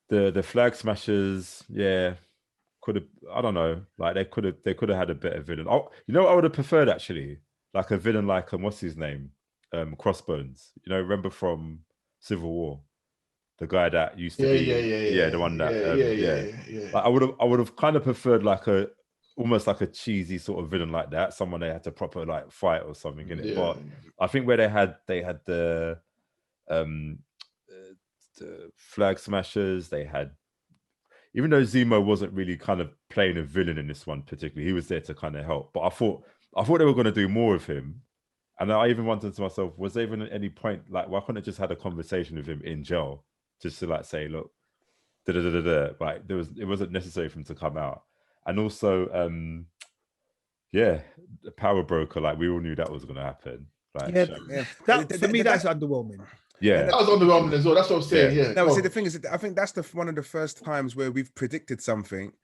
The flag smashers, yeah, could have. I don't know. Like they could have had a better villain. Oh, you know what I would have preferred actually, like a villain like what's his name, Crossbones. You know, remember from Civil War, the guy that used to be the one that Like, I would have kind of preferred like almost like a cheesy sort of villain like that, someone they had to proper like fight or something in it. But I think where they had the flag smashers, they had, even though Zemo wasn't really kind of playing a villain in this one particularly, he was there to kind of help. But I thought they were going to do more of him, and I even wondered to myself, was there even at any point like why couldn't I just had a conversation with him in jail just to like say, look, like it wasn't necessary for him to come out. And also the power broker, like we all knew that was going to happen. Like that for me that's underwhelming. Yeah, that was underwhelming as well. That's what I'm saying. Yeah. No, see, the thing is, I think that's one of the first times where we've predicted something,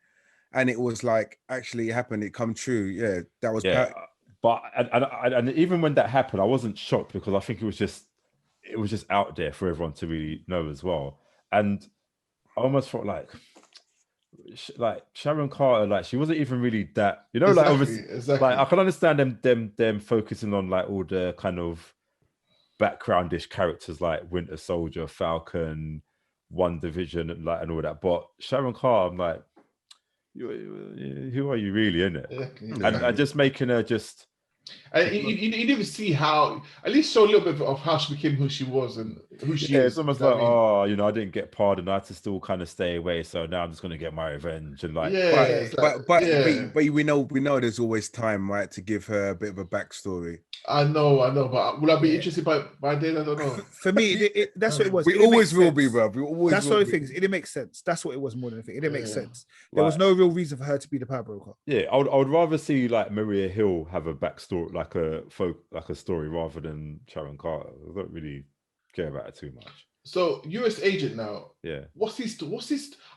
and it was like actually happened. It come true. Yeah, that was. But and even when that happened, I wasn't shocked because I think it was just out there for everyone to really know as well. And I almost felt like Sharon Carter, like she wasn't even really that. You know, like obviously, like I can understand them focusing on like all the kind of backgroundish characters like Winter Soldier, Falcon, One Division, and all that. But Sharon Carter, I'm like, who are you really, innit? And just making her just. And you didn't even see how, at least show a little bit of how she became who she was and who she is. It's almost like, I didn't get pardoned. I had to still kind of stay away. So now I'm just going to get my revenge. And like, but we know there's always time, right, to give her a bit of a backstory. I know, but will I be interested by then? I don't know. For me, that's what it was. We always will be, bro. That's what it thinks. It didn't make sense. That's what it was more than anything. It didn't make sense. There was no real reason for her to be the power broker. Yeah, I would rather see like Maria Hill have a backstory, like a story, rather than Sharon Carter. I don't really care about it too much. So US agent now. Yeah. What's his?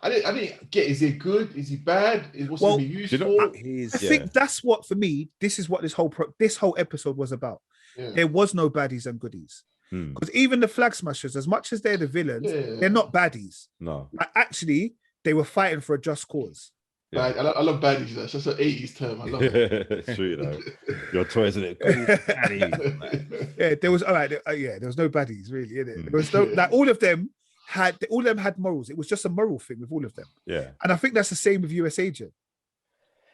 I didn't get. Is he good? Is he bad? What's he used for? I think that's what, for me, this is what this whole episode was about. Yeah. There was no baddies and goodies. Because even the flag smashers, as much as they're the villains, they're not baddies. No. Like, actually, they were fighting for a just cause. Yeah. I love baddies. That's just an 80s term. I love it. It's true, though. Your toys in it. Yeah, there was there was no baddies really in it. There was no, like all of them had morals. It was just a moral thing with all of them. Yeah. And I think that's the same with US Agent.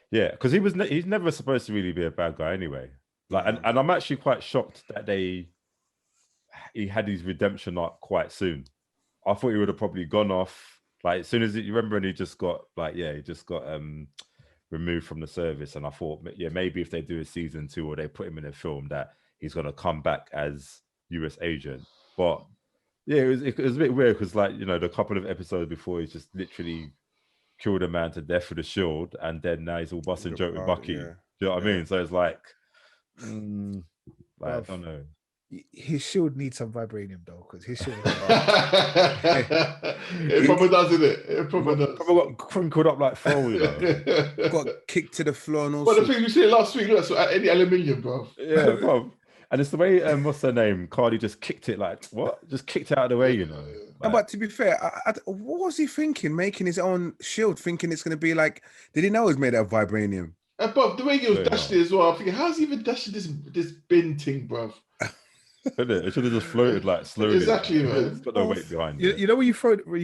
Yeah, because he's never supposed to really be a bad guy anyway. Like, and I'm actually quite shocked that he had his redemption arc quite soon. I thought he would have probably gone off. Like as soon as you remember, and he just got removed from the service, and I thought, maybe if they do a season 2 or they put him in a film, that he's gonna come back as US agent. But yeah, it was a bit weird because the couple of episodes before, he's just literally killed a man to death with a shield, and then now he's all busting joke with Bucky. Do you know what I mean? So it's like, I don't know. His shield needs some vibranium though, because his shield. It probably does, isn't it? It probably does. Probably got crinkled up like foil, Got kicked to the floor and all. But the thing we said last week, look, so any aluminium, bro. Yeah, bro. And it's the way, what's her name? Cardi just kicked it just kicked it out of the way, Like, but to be fair, what was he thinking? Making his own shield, thinking it's going to be like, did he know it was made out of vibranium? But the way he was dashing it as well, I'm thinking, how's he even dashing this bin thing, bro? It should have just floated like slowly. Exactly, man. It's got no weight behind it. You know when you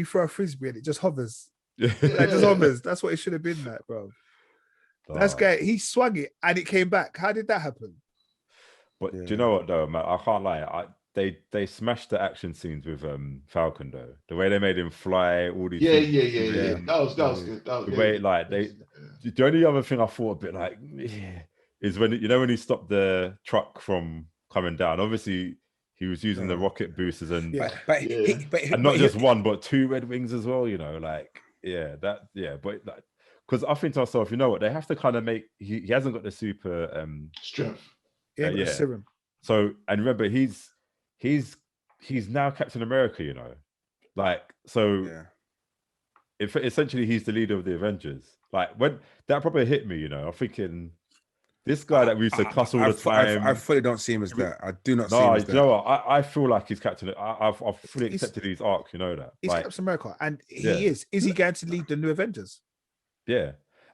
throw a frisbee and it just hovers? Yeah. It just hovers. That's what it should have been like, bro. That's great. He swung it and it came back. How did that happen? But do you know what though, man? I can't lie. they smashed the action scenes with Falcon though. The way they made him fly, all these Yeah. things. That was good. The way like the only other thing I thought a bit like is when when he stopped the truck from coming down. Obviously he was using the rocket boosters and not just one but two Red Wings as well, but because I think to myself, you know what, they have to kind of make he hasn't got the super strength. Serum. So and remember he's now Captain America, if essentially he's the leader of the Avengers. Like when that probably hit me, I'm thinking this guy that we used to cuss all the time. I fully don't see him as that. I do not see him as that. You know what? I feel like he's Captain. I've fully accepted his arc. You know that he's Captain America, and he is. Is he going to lead the new Avengers? Yeah,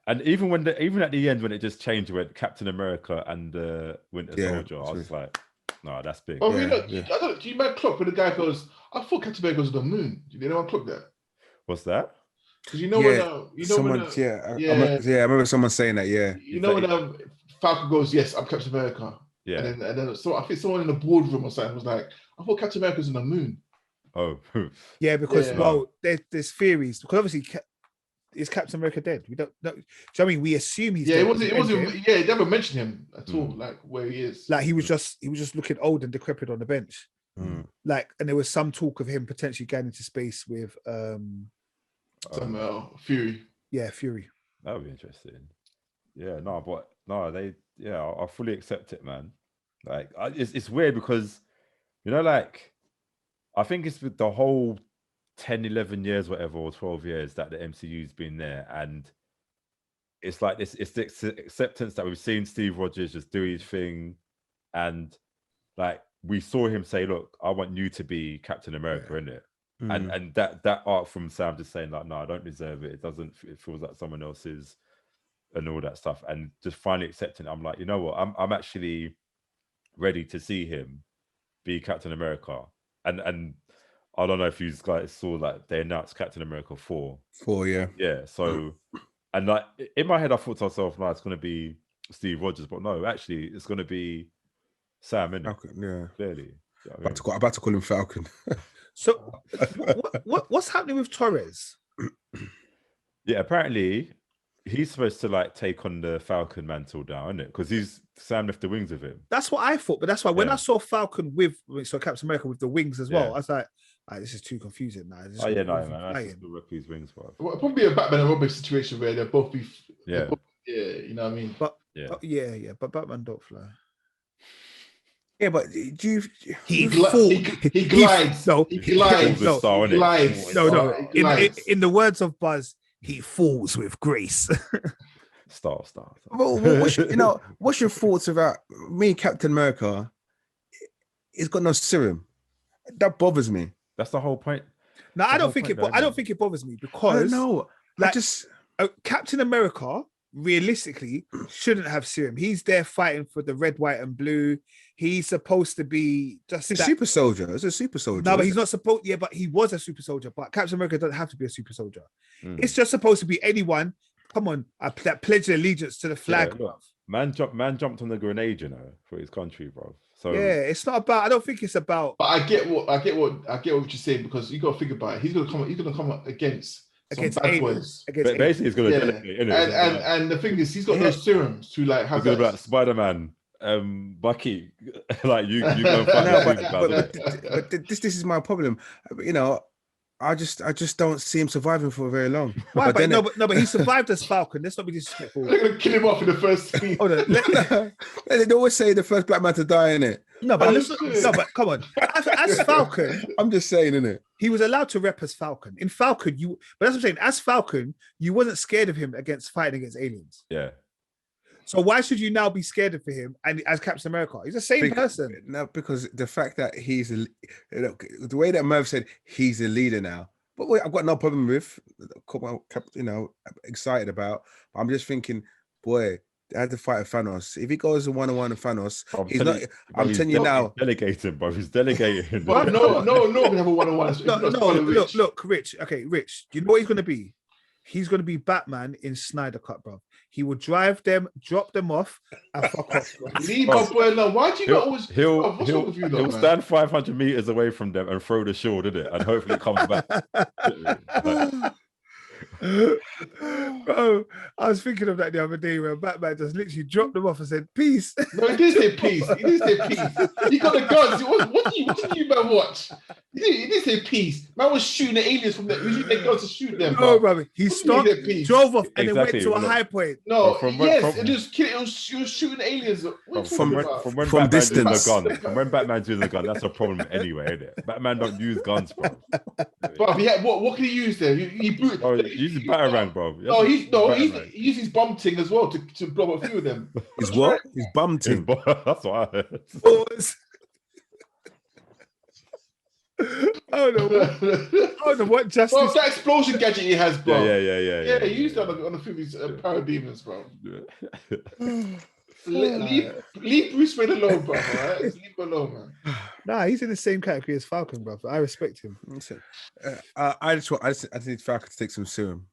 and even at the end when it just changed with Captain America and the Winter Soldier, I was like, no, that's big. Oh, I don't. Do you mind clock when the guy goes? I thought Captain America was on the moon. Do you know what clock that? What's that? Because I remember someone saying that. Yeah, when Falcon goes, yes, I'm Captain America. Yeah, and then so I think someone in the boardroom or something was like, I thought Captain America's on the moon. Oh, yeah, because there's theories because obviously is Captain America dead? We don't know. So I mean, we assume he's dead. It wasn't. Yeah, they never mentioned him at all. Like where he is. Like he was just looking old and decrepit on the bench. Like, and there was some talk of him potentially going into space with Fury. Yeah, Fury. That would be interesting. Yeah, I fully accept it, man. Like, it's weird because, like, I think it's with the whole 10, 11 years, whatever, or 12 years that the MCU's been there. And it's like this, it's the acceptance that we've seen Steve Rogers just do his thing. And like, we saw him say, look, I want you to be Captain America, innit? And that art from Sam just saying like, no, I don't deserve it. It feels like someone else's and all that stuff. And just finally accepting it, I'm like, you know what? I'm actually ready to see him be Captain America. And I don't know if you guys saw that they announced Captain America 4. Yeah. So, and like in my head, I thought to myself, no, it's going to be Steve Rogers, but no, actually, it's going to be Sam, innit? Falcon, yeah, clearly. I'm about to call him Falcon. So, what's happening with Torres? Yeah, apparently he's supposed to like take on the Falcon mantle now, isn't it? Because Sam left the wings with him. That's what I thought, but that's why when I saw Falcon so Captain America with the wings as well, I was like, this is too confusing now. Man, that's just the rookie's wings, bro. Well, it'll probably be a Batman and Robin situation where they're both you know what I mean. But but Batman don't fly. Yeah, but he glides. In the words of Buzz, he falls with grace. Star. Well, what's your thoughts about me, Captain America? He's got no serum. That bothers me. That's the whole point. No, I don't think it bothers me because Captain America realistically shouldn't have serum. He's there fighting for the red, white, and blue. He's supposed to be just a super soldier. It's a super soldier. No, but he's not supposed. Yeah, but he was a super soldier. But Captain America doesn't have to be a super soldier. It's just supposed to be anyone. Come on, that pledge allegiance to the flag. Yeah, look, man jumped on the grenade, for his country, bro. So yeah, it's not about. I don't think it's about. But I get what you're saying because you got to think about it. He's gonna come up against bad boys. Basically, he's gonna delegate, and the thing is, he's got those serums to like have. He's gonna be like Spider-Man, Bucky, like you go. But this is my problem. I just don't see him surviving for very long. Why? But he survived as Falcon. Let's not be disrespectful. They're gonna kill him off in the first scene. They always say the first black man to die, innit? No, but come on. As Falcon, I'm just saying, innit? He was allowed to rep as Falcon. In Falcon, but that's what I'm saying. As Falcon, you wasn't scared of him fighting against aliens. Yeah. So why should you now be scared of him? And as Captain America, he's the same person. No, because the fact that the way that Merv said he's a leader now. But I've got no problem with. Excited about. But I'm just thinking, boy, they had to fight Thanos. If he goes 1-on-1 with Thanos, he's not. I'm telling you now. Delegating, bro. He's delegating. No, we have a 1-on-1. No, look, Rich. Okay, Rich. Do you know what he's going to be? He's going to be Batman in Snyder Cut, bro. He will drive them, drop them off, and fuck off. Bro. Leave my boy alone. Why do you not always? What's wrong with you, he'll stand 500 meters away from them and throw the shield, innit? And hopefully it comes back. Bro, I was thinking of that the other day where Batman just literally dropped them off and said, peace. No, he didn't say peace. He didn't say peace. He got the guns. What did you man watch? He didn't say peace. Man was shooting the aliens from there. He was using their guns to shoot them. No, brother. He stopped, drove off, and then went to a high point. No, it was shooting aliens. From distance. From when Batman's using a gun, that's a problem anyway, isn't it? Batman don't use guns, bro. But what can he use there? He uses Batarang, bro. He uses his bum ting as well to blow a few of them. His what? His bum ting. That's what I heard. I don't know what justice. Bro, that explosion gadget he has, bro. Yeah. He used that on a few of his parademons, bro. Leave Bruce Wayne alone, bro. Right? Leave him alone, man. Nah, he's in the same category as Falcon, bro. I respect him. I just need Falcon to take some serum.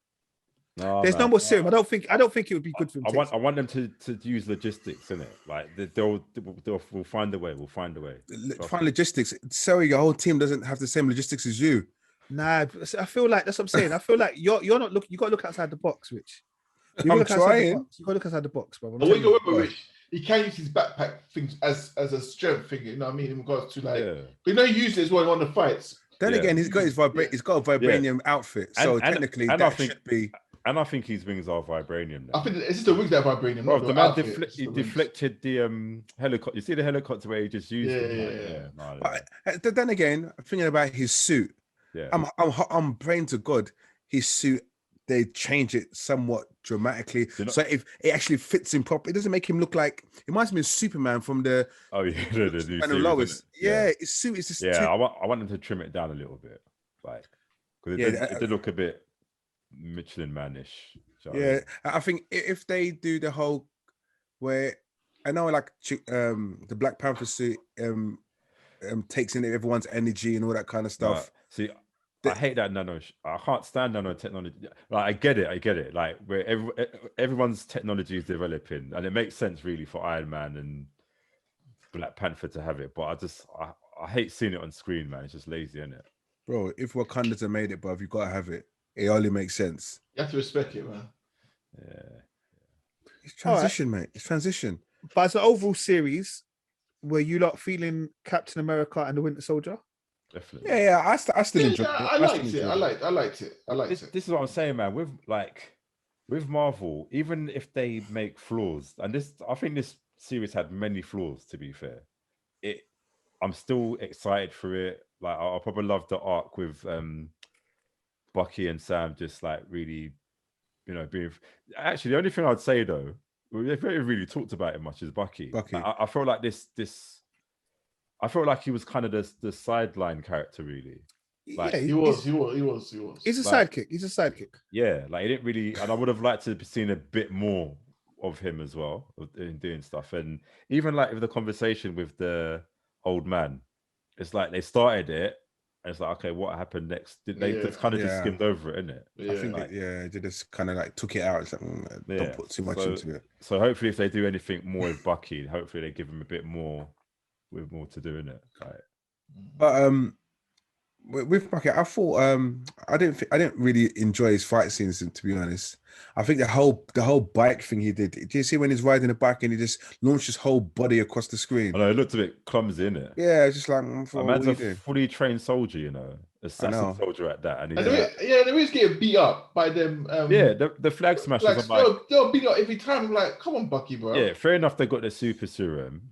There's no more serum. I don't think it would be good for him. I want them to use logistics, innit? Like we'll find a way. We'll find a way. Find logistics. Sorry, your whole team doesn't have the same logistics as you. Nah, I feel like that's what I'm saying. I feel like you're not looking. You got to look outside the box, Rich. I'm trying. You got to look outside the box, bro. But you remember, Rich, he can use his backpack things as a strength thing. You know what I mean? In regards to but he used it as well in one of the fights. Then again, he's got his he's got a vibranium outfit, so technically that should be. And I think his wings are vibranium now. I think it's just the wings that are vibranium. Bro, the man deflected the helicopter. You see the helicopter where he just used it? But then again, thinking about his suit, I'm praying to God, his suit, they change it somewhat dramatically. So if it actually fits him properly, it doesn't make him look like, it reminds me of Superman from the the new series, Lois. His suit is just I want them to trim it down a little bit. Like, because it did look a bit Michelin Man-ish. I think if they do the whole where I know like the Black Panther suit takes in everyone's energy and all that kind of stuff. See, I hate that I can't stand nanotechnology. Like I get it. Like where everyone's technology is developing, and it makes sense really for Iron Man and Black Panther to have it. But I hate seeing it on screen, man. It's just lazy, isn't it? Bro, if Wakanda's have made it, bro, you gotta have it. It only makes sense. You have to respect it, man. Yeah. It's transition, mate. It's transition. But as an overall series, were you lot feeling Captain America and the Winter Soldier? Definitely. Yeah. I still enjoy it. I liked it. This is what I'm saying, man. With Marvel, even if they make flaws, and I think this series had many flaws, to be fair. I'm still excited for it. Like I probably love the arc with Bucky and Sam just like really, being. Actually, the only thing I'd say though, we haven't really talked about it much is Bucky. Like, I felt like I felt like he was kind of the sideline character, really. Like, he was. He's a sidekick. He's a sidekick. Yeah, like he didn't really, and I would have liked to have seen a bit more of him as well in doing stuff. And even like with the conversation with the old man, it's like they started it. And it's like, okay, what happened next? They just kind of just skimmed over it, innit? Yeah. I think they just kind of like took it out. It's like, don't put too much into it. So hopefully, if they do anything more with Bucky, hopefully they give him a bit more, with more to do in it. Like, but with Bucky, I thought I didn't really enjoy his fight scenes, to be honest. I think the whole bike thing he did. Do you see when he's riding a bike and he just launched his whole body across the screen? I know it looked a bit clumsy, innit? Yeah, it's just like a man's a fully trained soldier, assassin soldier at that, and they always getting beat up by them. The flag smashers. They'll beat up every time. I'm like, come on, Bucky, bro. Yeah, fair enough. They got their super serum,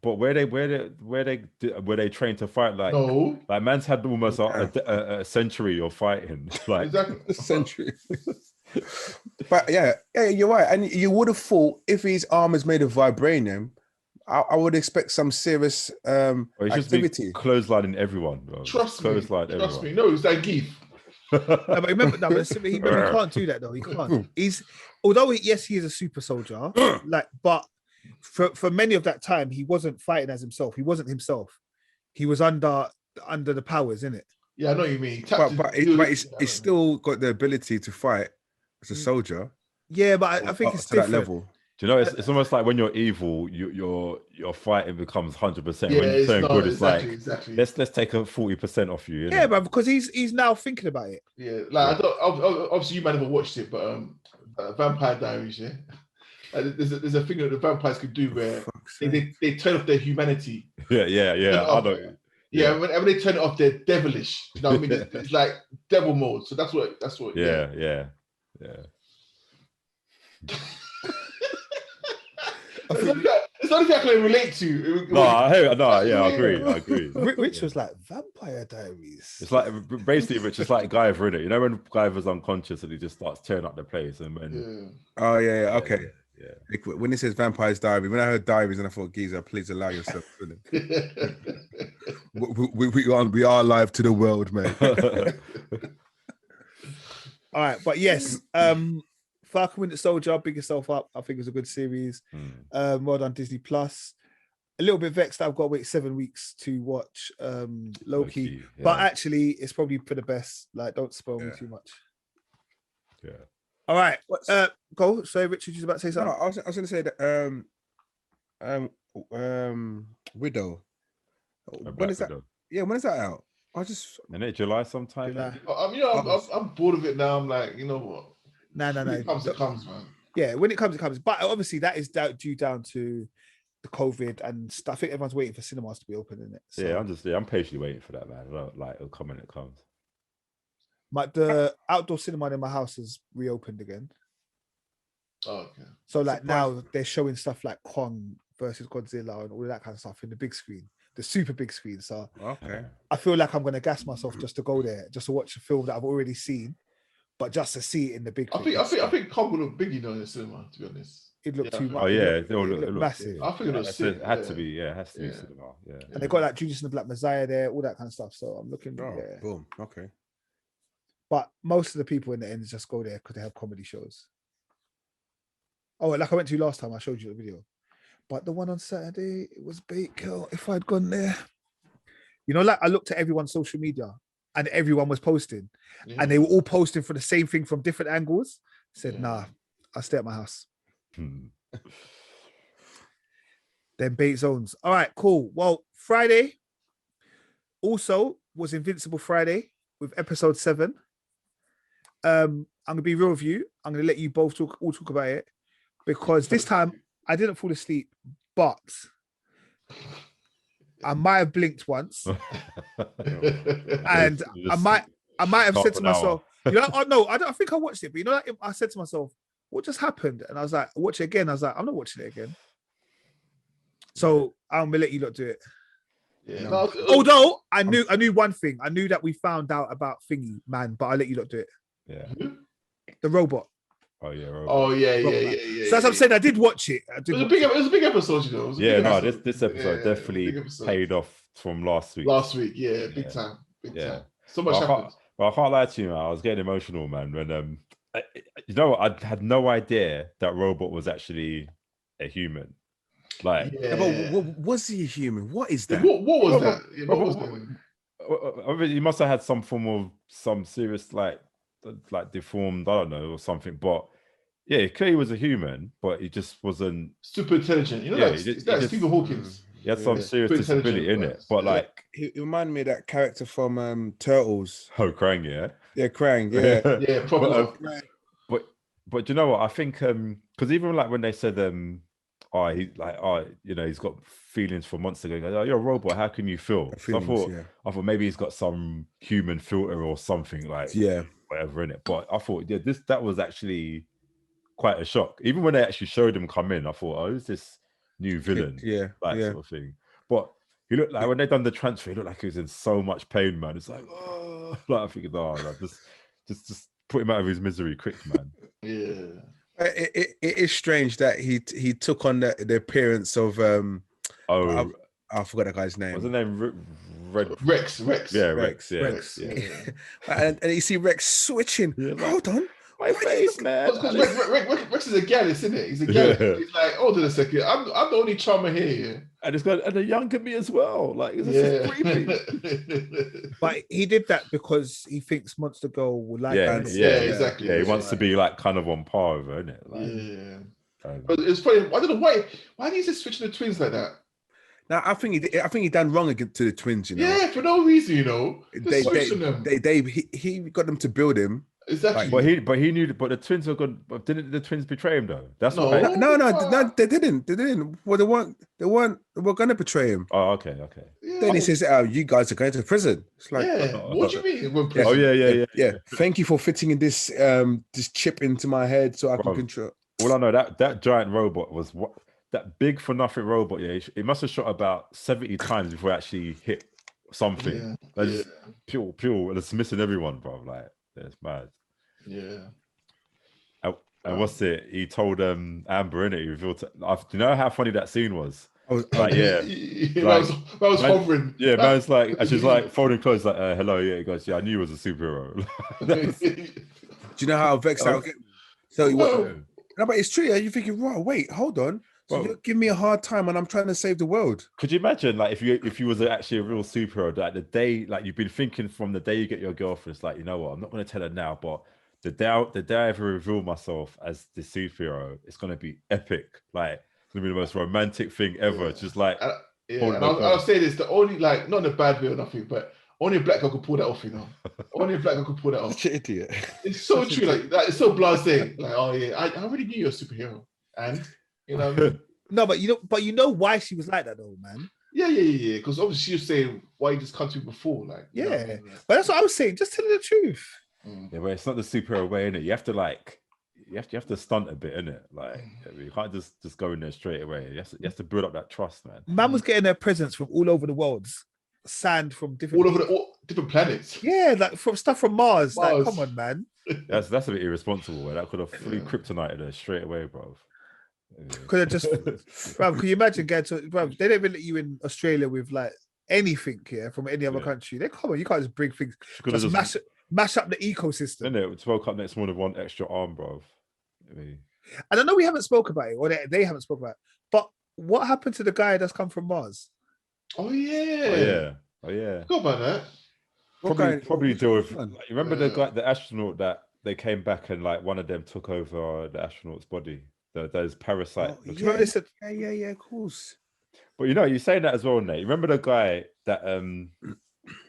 but were they trained to fight? Like, no. Like man's had almost a century of fighting. Like exactly a century. But yeah, you're right. And you would have thought if his arm is made of vibranium, I would expect some serious activity. Clotheslining everyone, bro. Trust me. No, it's like Geef. But remember, he can't do that though. He can't. Although he is a super soldier, but for many of that time, he wasn't fighting as himself. He wasn't himself. He was under the powers, innit? Yeah, I know what you mean. But it's still got the ability to fight as a soldier. Yeah, but I think it's to different. that level. Do you know, it's almost like when you're evil, your fighting becomes 100%. Yeah, when you're turning good, it's exactly. Let's take a 40% off you. Yeah, but because he's now thinking about it. Yeah, like obviously you might never watched it, but Vampire Diaries, yeah. There's a thing that the vampires could do where they turn off their humanity. Yeah. I know. Yeah, when they turn it off, they're devilish. You know what I mean? It's like devil mode. So that's what. Yeah. It's not anything I can relate to. I agree. Rich was like Vampire Diaries. It's like basically Rich. It's like Guyver, innit? You know when Guyver's unconscious and he just starts tearing up the place okay. Yeah. When it says Vampire's Diary, when I heard Diaries and I thought, Geezer, please allow yourself. we are live to the world, man. All right, but yes, Falcon Winter Soldier, big yourself up. I think it's a good series. Well done, DisneyPlus. A little bit vexed that I've got to wait 7 weeks to watch Loki, but actually, it's probably for the best. Like, don't spoil me too much. Yeah. All right, go. So, Richard, you was about to say something? No, I was going to say that Widow. When is that? Yeah, when is that out? In it July sometime. July. I'm bored of it now. I'm like, you know what? No. It comes, man. Yeah, when it comes, it comes. But obviously, that is due down to the COVID and stuff. I think everyone's waiting for cinemas to be open, isn't it? So, yeah, I'm patiently waiting for that, man. Like, it'll come when it comes. The outdoor cinema in my house has reopened again. Oh, okay. So now they're showing stuff like Kong versus Godzilla and all of that kind of stuff in the big screen, the super big screen. So I feel like I'm going to gas myself just to go there, just to watch a film that I've already seen, but just to see it in the big. I think Kong would look big, in the cinema. To be honest, it looked too much. Oh yeah, it looked massive. I think it was sick. It had to be cinema. Yeah, and they got like Judas and the Black Messiah there, all that kind of stuff. So I'm looking. Boom. Okay. But most of the people in the end just go there because they have comedy shows. Oh, like I went to last time, I showed you the video. But the one on Saturday, it was bait kill. If I'd gone there, like I looked at everyone's social media and everyone was posting, and they were all posting for the same thing from different angles. I said, nah, I'll stay at my house. Then bait zones. All right, cool. Well, Friday also was Invincible Friday with episode 7. I'm gonna be real with you. I'm gonna let you both talk about it because this time I didn't fall asleep, but I might have blinked once, and I might have said to myself, I think I watched it, but I said to myself, what just happened? And I was like, watch it again. I was like, I'm not watching it again. So I'm gonna let you lot do it. Yeah. Although I knew one thing. I knew that we found out about Thingy Man, but I'll let you lot do it. Yeah. The robot. Oh yeah. Robot. Oh yeah. So as I'm saying, I did watch it. It was a big episode, This episode definitely paid off from last week. Yeah, big time. So much happened. I can't lie to you, man. I was getting emotional, man. When I had no idea that robot was actually a human. Like, but was he a human? What is that? What was that? What was that? I mean, he must have had some form of serious like deformed, I don't know, or something. But yeah, he clearly was a human, but he just wasn't super intelligent. That's Stephen Hawking's. He had some serious disability in it. But like, he reminded me of that character from Turtles. Oh, Krang, yeah. Yeah, Krang, yeah. Yeah, probably. But you know what? I think because even like when they said he's got feelings for months ago. Oh, you're a robot. How can you feel? So I thought maybe he's got some human filter or something whatever in it. But I thought, that was actually quite a shock. Even when they actually showed him come in, I thought, oh, who's this new villain? Sort of thing. But he looked like when they done the transfer, he looked like he was in so much pain, man. It's like, oh, like I figured, just put him out of his misery quick, man. Yeah. It is strange that he took on the appearance of I forgot that guy's name. What's his name? Rex. Yeah, Rex. Yeah. Rex. Yeah. And you see Rex switching. Hold on. My face, man. Because Rex is a gallus, isn't it? He's a gallus. Yeah. He's like, hold on a second. I'm the only charmer here. And it's got and a younger me as well. Like, this is creepy. But he did that because he thinks Monster Girl will like him. Exactly. Yeah, he wants to be like kind of on par with her, isn't it? Like, But it's funny. I don't know why did he just switch the twins like that? Now I think he done wrong again to the twins. You know, Yeah, for no reason. You know, he got them to build him. Like, Exactly. but he knew. But the twins were good. But didn't the twins betray him though? That's No. what. No, they didn't. Well, they weren't going to betray him. Oh, okay. Yeah. Then he says, "Oh, you guys are going to prison." It's like, What do you mean? We're Yeah. Oh yeah. Thank you for fitting in this chip into my head so I can control. All I know that giant robot was what that big for nothing robot. Yeah, it must have shot about 70 times before it actually hit something. That's pure, and it's missing everyone, bro. Like, it's mad. Yeah. And what's it? He told Amber, innit? He revealed. Do you know how funny that scene was? I was Like, yeah, that was hovering. Yeah, man's like, and she's like folding clothes, like, hello, yeah. He goes, yeah, I knew he was a superhero. Do you know how vexed I was getting? So no, but it's true. You're thinking, right? Wait, hold on. So you're giving me a hard time, and I'm trying to save the world. Could you imagine, like, if you was actually a real superhero, like the day, like you've been thinking from the day you get your girlfriend, it's like, you know what, I'm not going to tell her now, but the day I ever reveal myself as the superhero, it's going to be epic. Like, it's going to be the most romantic thing ever. It's just like, I'll say this: the only, like, not in a bad way or nothing, but only a black girl could pull that off. You know, only a black girl could pull that off. Such an idiot. It's so true. Like it's so blasé. Like, oh yeah, I already knew you're a superhero, and you know. What I mean? No, but you know why she was like that though, man. Yeah. Because obviously she was saying, why you just come to me before, like. You know what I mean? But that's what I was saying. Just tell her the truth. Yeah, but it's not the superhero way, innit? You have to like, you have to stunt a bit, innit? Like, you can't just go in there straight away. You have to build up that trust, man. Man was getting their presents from all over the world, sand from different all over different planets. Yeah, like from stuff from Mars. Like, come on, man. That's a bit irresponsible. That could have fully kryptonited her straight away, bro. Could have just, bro. Can you imagine going to, bro? They don't even let you in Australia with like anything here from any other country. They come on, you can't just bring things. Just mash up the ecosystem. Isn't it? It's woke up next morning with one extra arm, bro. And I know we haven't spoke about it, or they haven't spoke about it. But what happened to the guy that's come from Mars? Oh yeah. Go about that. Probably deal with. Like, you remember the astronaut that they came back and like one of them took over the astronaut's body. Those parasite. Yeah, of course. But you know, you're saying that as well, Nate. You remember the guy that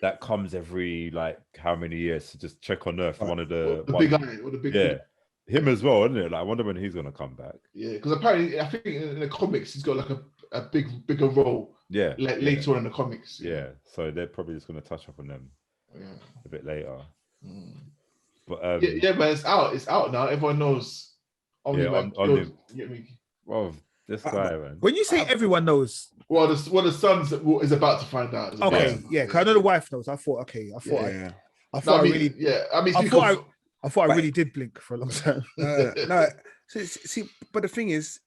that comes every like how many years to just check on Earth? One of the big guy, or the big him as well, isn't it? Like, I wonder when he's gonna come back. Yeah, because apparently, I think in the comics he's got like a bigger role. Yeah, like later on in the comics. Yeah, so they're probably just gonna touch up on them a bit later. But but it's out. It's out now. Everyone knows. Well, this guy, man. When you say everyone knows, well, the son is about to find out. Okay, because I know the wife knows. I thought I really did blink for a long time. See, but the thing is,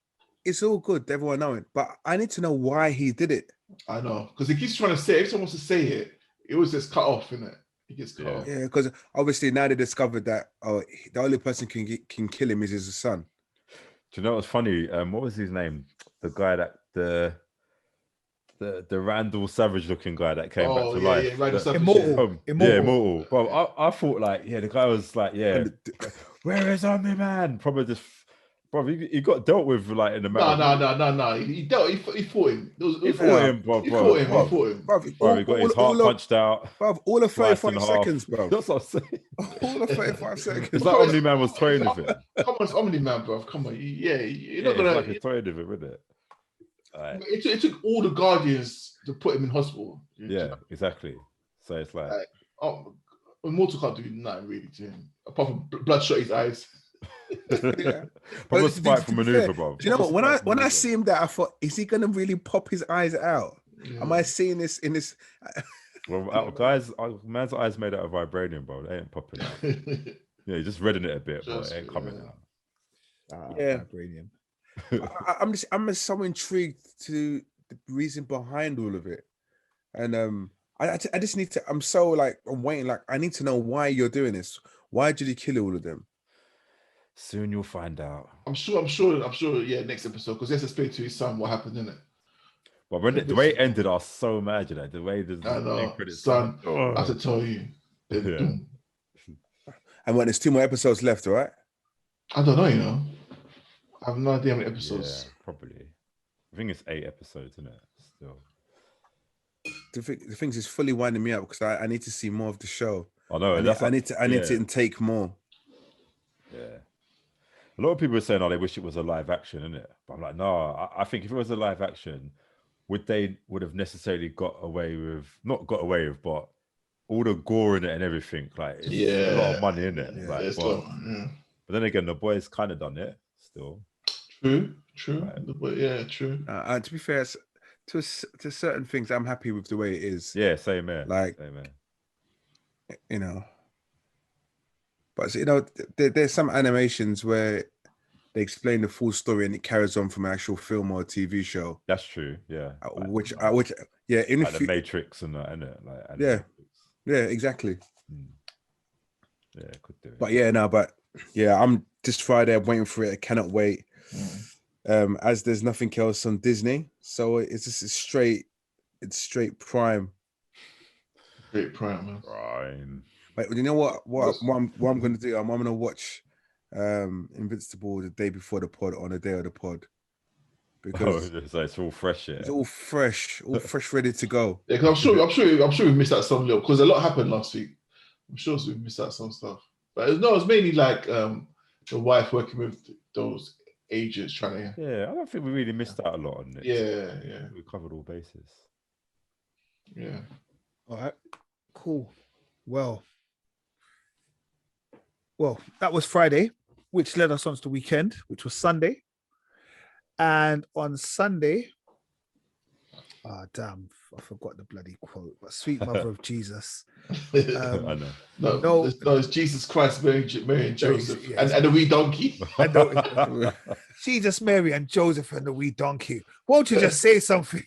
it's all good, everyone knowing, but I need to know why he did it. I know, because he keeps trying to say, if someone wants to say it was just cut off, isn't it? He gets cut off. Yeah, because obviously now they discovered that the only person can kill him is his son. Do you know what's funny? What was his name? The guy that the Randall Savage looking guy that came back to life. Yeah, Immortal. Bro, I thought like, the guy was like, where is Omni-Man? Probably just, bro, he got dealt with like in the matter. No. He fought him. He fought him, bro. He fought him. Bro, he got his heart punched out. Bro, all of 35 seconds, bro. That's what I'm saying. All of 35 seconds. It's like Omni-Man was toying with it. Come on, it's Omni-Man, bro. Come on. You're not gonna. It's like he's toying with it, isn't it? Right. It took all the Guardians to put him in hospital. Yeah, exactly. So it's like Immortal can't do nothing really to him apart from bloodshot his eyes. From a spiteful maneuver, bro. Do you know what? When I see him there, I thought, is he gonna really pop his eyes out? Yeah. Am I seeing this in this? Well, guys, man's eyes made out of vibranium, bro. They ain't popping out. Yeah, you're just redding it a bit, but it ain't coming out. Vibranium. I'm just so intrigued to the reason behind all of it, and I just need to. I'm waiting. Like, I need to know why you're doing this. Why did you kill all of them? Soon you'll find out. I'm sure. Yeah, next episode, because he has to explain to his son what happened in it. But when the way it ended, I was so mad. You know, the way the I know, credits. son. Oh. I have to tell you. Yeah. And when there's 2 more episodes left, all right? I don't know. You know, I have no idea how many episodes. Yeah, probably. I think it's 8 episodes, isn't it? Still. The things is fully winding me up because I need to see more of the show. I know. I need to intake more. Yeah. A lot of people are saying, "Oh, they wish it was a live action," isn't it? But I'm like, no. I think if it was a live action, would have necessarily got away with, but all the gore in it and everything, like it's a lot of money in it. Yeah, like, but then again, the boys kind of done it still. True. Right. But yeah, true. To be fair, to certain things, I'm happy with the way it is. Yeah, same here. Same here. You know, but you know, there's some animations where they explain the full story and it carries on from an actual film or a TV show. That's true. Yeah. Which in like the Matrix and that, innit? Like, yeah, exactly. Yeah, could do it. But I'm this Friday. I'm waiting for it. I cannot wait. As there's nothing else on Disney, so it's straight Prime. Great Prime, man. Prime. But you know what I'm going to do? I'm going to watch Invincible the day before the pod, on the day of the pod, because so it's all fresh. Yeah, it's all fresh, ready to go. Yeah, because I'm sure we missed out some little, because a lot happened last week. I'm sure we missed out some stuff, but it's mainly like the wife working with those agents trying to. Yeah, I don't think we really missed out a lot on it. Yeah. We covered all bases. Yeah. All right. Cool. Well, that was Friday, which led us on to the weekend, which was Sunday. And on Sunday, damn, I forgot the bloody quote, but sweet mother of Jesus. I know. No, it's Jesus Christ, Mary and Joseph, and the wee donkey. Jesus, Mary, and Joseph, and the wee donkey. Won't you just say something?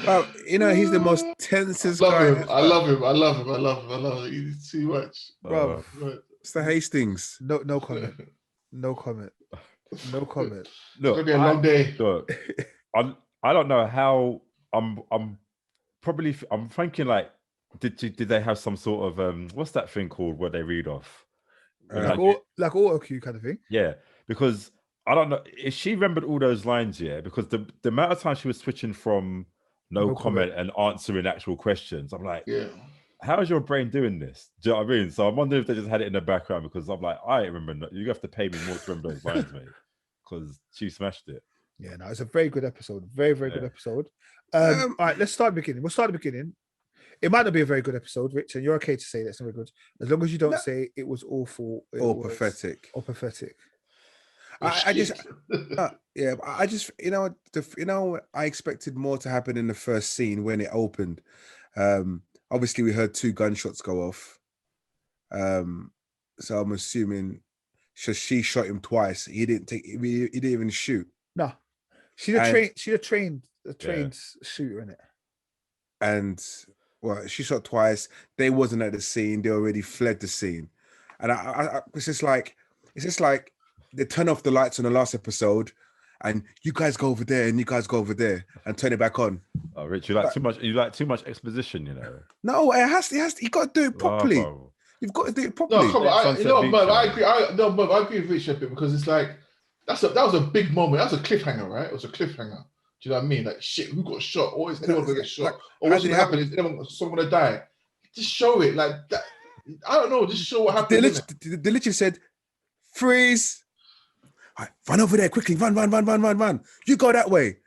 Well, you know, he's the most tensest guy. I love him. He's too much. Bro. It's the Hastings. No comment. No comment. Look, it's gonna be a long day. Look, I don't know how. I'm thinking like, did they have some sort of what's that thing called where they read off? Like auto cue kind of thing. Yeah, because I don't know if she remembered all those lines. Yeah, because the amount of time she was switching from no comment and answering actual questions, I'm like, how is your brain doing this? Do you know what I mean? So I'm wondering if they just had it in the background, because I'm like, I remember. You have to pay me more to remember those lines, mate, because she smashed it. Yeah, no, it's a very good episode. Very good episode. All right, let's start the beginning. We'll start the beginning. It might not be a very good episode, Rich, and you're okay to say that's not very good, as long as you don't say it was awful or pathetic. Or pathetic. I just I expected more to happen in the first scene when it opened. Obviously we heard 2 gunshots go off. So I'm assuming she shot him twice. He didn't even shoot. No. She's a trained shooter in it. And she shot twice. They wasn't at the scene. They already fled the scene. And it's just like they turn off the lights on the last episode, and you guys go over there, and you guys go over there, and turn it back on. Oh, Rich, you like too much exposition, you know. No, it has. You got to do it properly. You've got to do it properly. No, come on. Merv, I agree. I agree with Rich a bit, because it's like that was a big moment. That was a cliffhanger, right? It was a cliffhanger. Do you know what I mean? Like, shit, who got shot? Or is anyone gonna get shot? Or what's gonna happen? Is someone gonna die? Just show it like that. I don't know. Just show what happened. They literally said, "Freeze! Right, run over there quickly! Run! You go that way."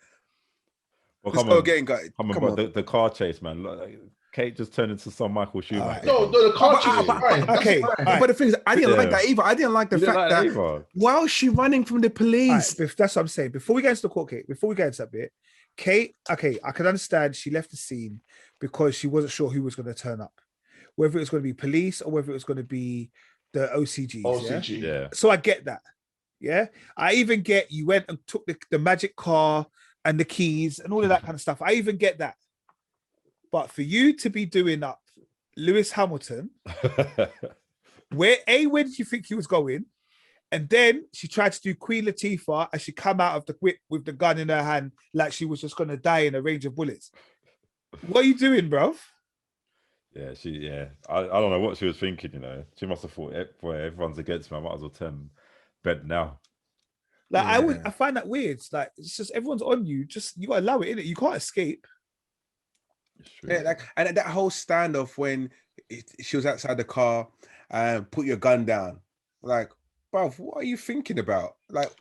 Well, come on, guys. Come on. The car chase, man. Like, Kate just turned into some Michael Schumacher. No, the car chase is fine. Okay, but the thing is, I didn't like that either. I didn't like the fact that while she running from the police. Right, that's what I'm saying. Before we get into the court case, before we get into that bit, Kate, okay, I can understand she left the scene because she wasn't sure who was going to turn up, whether it was going to be police or whether it was going to be the OCGs. Yeah. So I get that. Yeah. I even get you went and took the magic car and the keys and all of that kind of stuff. I even get that. But for you to be doing up Lewis Hamilton Where did you think he was going? And then she tried to do Queen Latifah and she come out of the whip with the gun in her hand like she was just going to die in a range of bullets. What are you doing, bro? Yeah, I don't know what she was thinking, you know. She must have thought, boy, everyone's against me. I might as well turn bed now. Like, I find that weird. Like, it's just everyone's on you. Just, you got to allow it, innit? You can't escape. Yeah, like, and that whole standoff when she was outside the car and put your gun down. Like, bruv, what are you thinking about? Like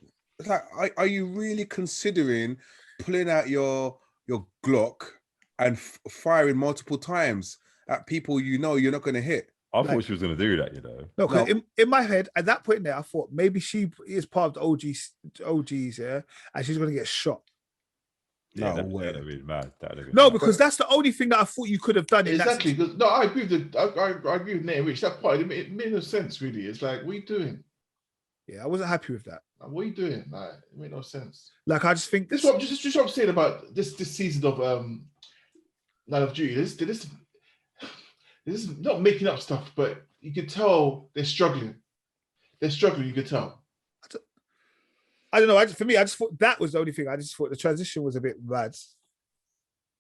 are you really considering pulling out your Glock and firing multiple times at people you know you're not going to hit? I thought she was going to do that, you know. No, because in my head, at that point there, I thought maybe she is part of the OGs, yeah, and she's going to get shot. Yeah, that'd be mad. No, because that's the only thing that I thought you could have done. Exactly. Because no, I agree with I agree with Nate and Rich. That part it made no sense really. It's like, what are you doing? Yeah, I wasn't happy with that. Like, what are you doing? Like, it made no sense. Like, I just think this is what I'm saying about this season of Line of Duty. This is not making up stuff, but you can tell they're struggling. They're struggling. You can tell. I don't know. For me, I just thought that was the only thing. I just thought the transition was a bit bad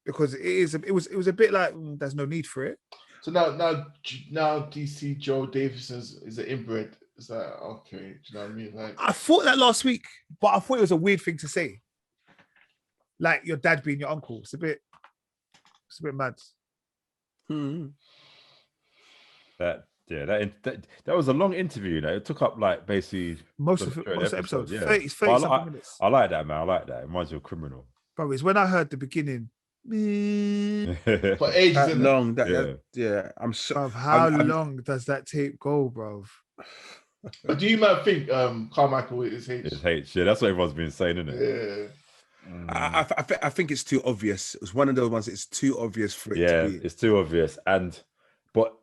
because it was a bit like there's no need for it. So now DC Joe Davison is an inbred. It's like, okay, do you know what I mean? Like, I thought that last week, but I thought it was a weird thing to say. Like your dad being your uncle. It's a bit mad. That was a long interview, you know. It took up like basically most of the episode. Yeah. 30 something minutes. I like that, man. I like that. It reminds you of Criminal. Bro, it's when I heard the beginning. For ages that long. I'm sure. How long does that tape go, bro? Do you might think Carmichael is H? It's H. Yeah, that's what everyone's been saying, isn't it? Yeah. I think it's too obvious. It's one of those ones. It's too obvious for it to be. Yeah, it's too obvious. But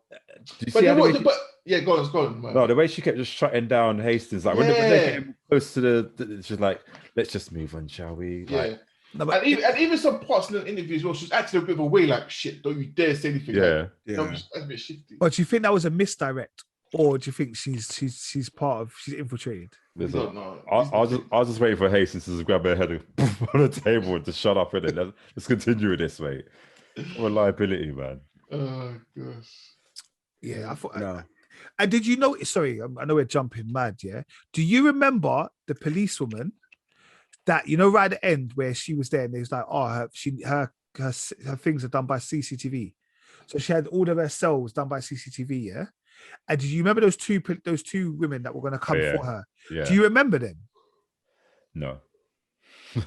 do you see go on. Man. No, the way she kept just shutting down Hastings, like when they came close to she's like, let's just move on, shall we? Yeah. Like, no, and even some parts in the interview as well, she's acting a bit of a way like, shit, don't you dare say anything. Yeah. No, that's a bit shifty. But do you think that was a misdirect? Or do you think she's infiltrated? I don't know. I was just waiting for Hastings to grab her head on the table and to shut up in it. Let's continue with this, mate. What a liability, man. Oh gosh. Yeah, I thought. No. And did you know? Sorry, I know we're jumping mad. Yeah. Do you remember the policewoman that right at the end where she was there and it was like, oh, her things are done by CCTV, so she had all of her cells done by CCTV. Yeah. And did you remember those two women that were going to come for her? Yeah. Do you remember them? No.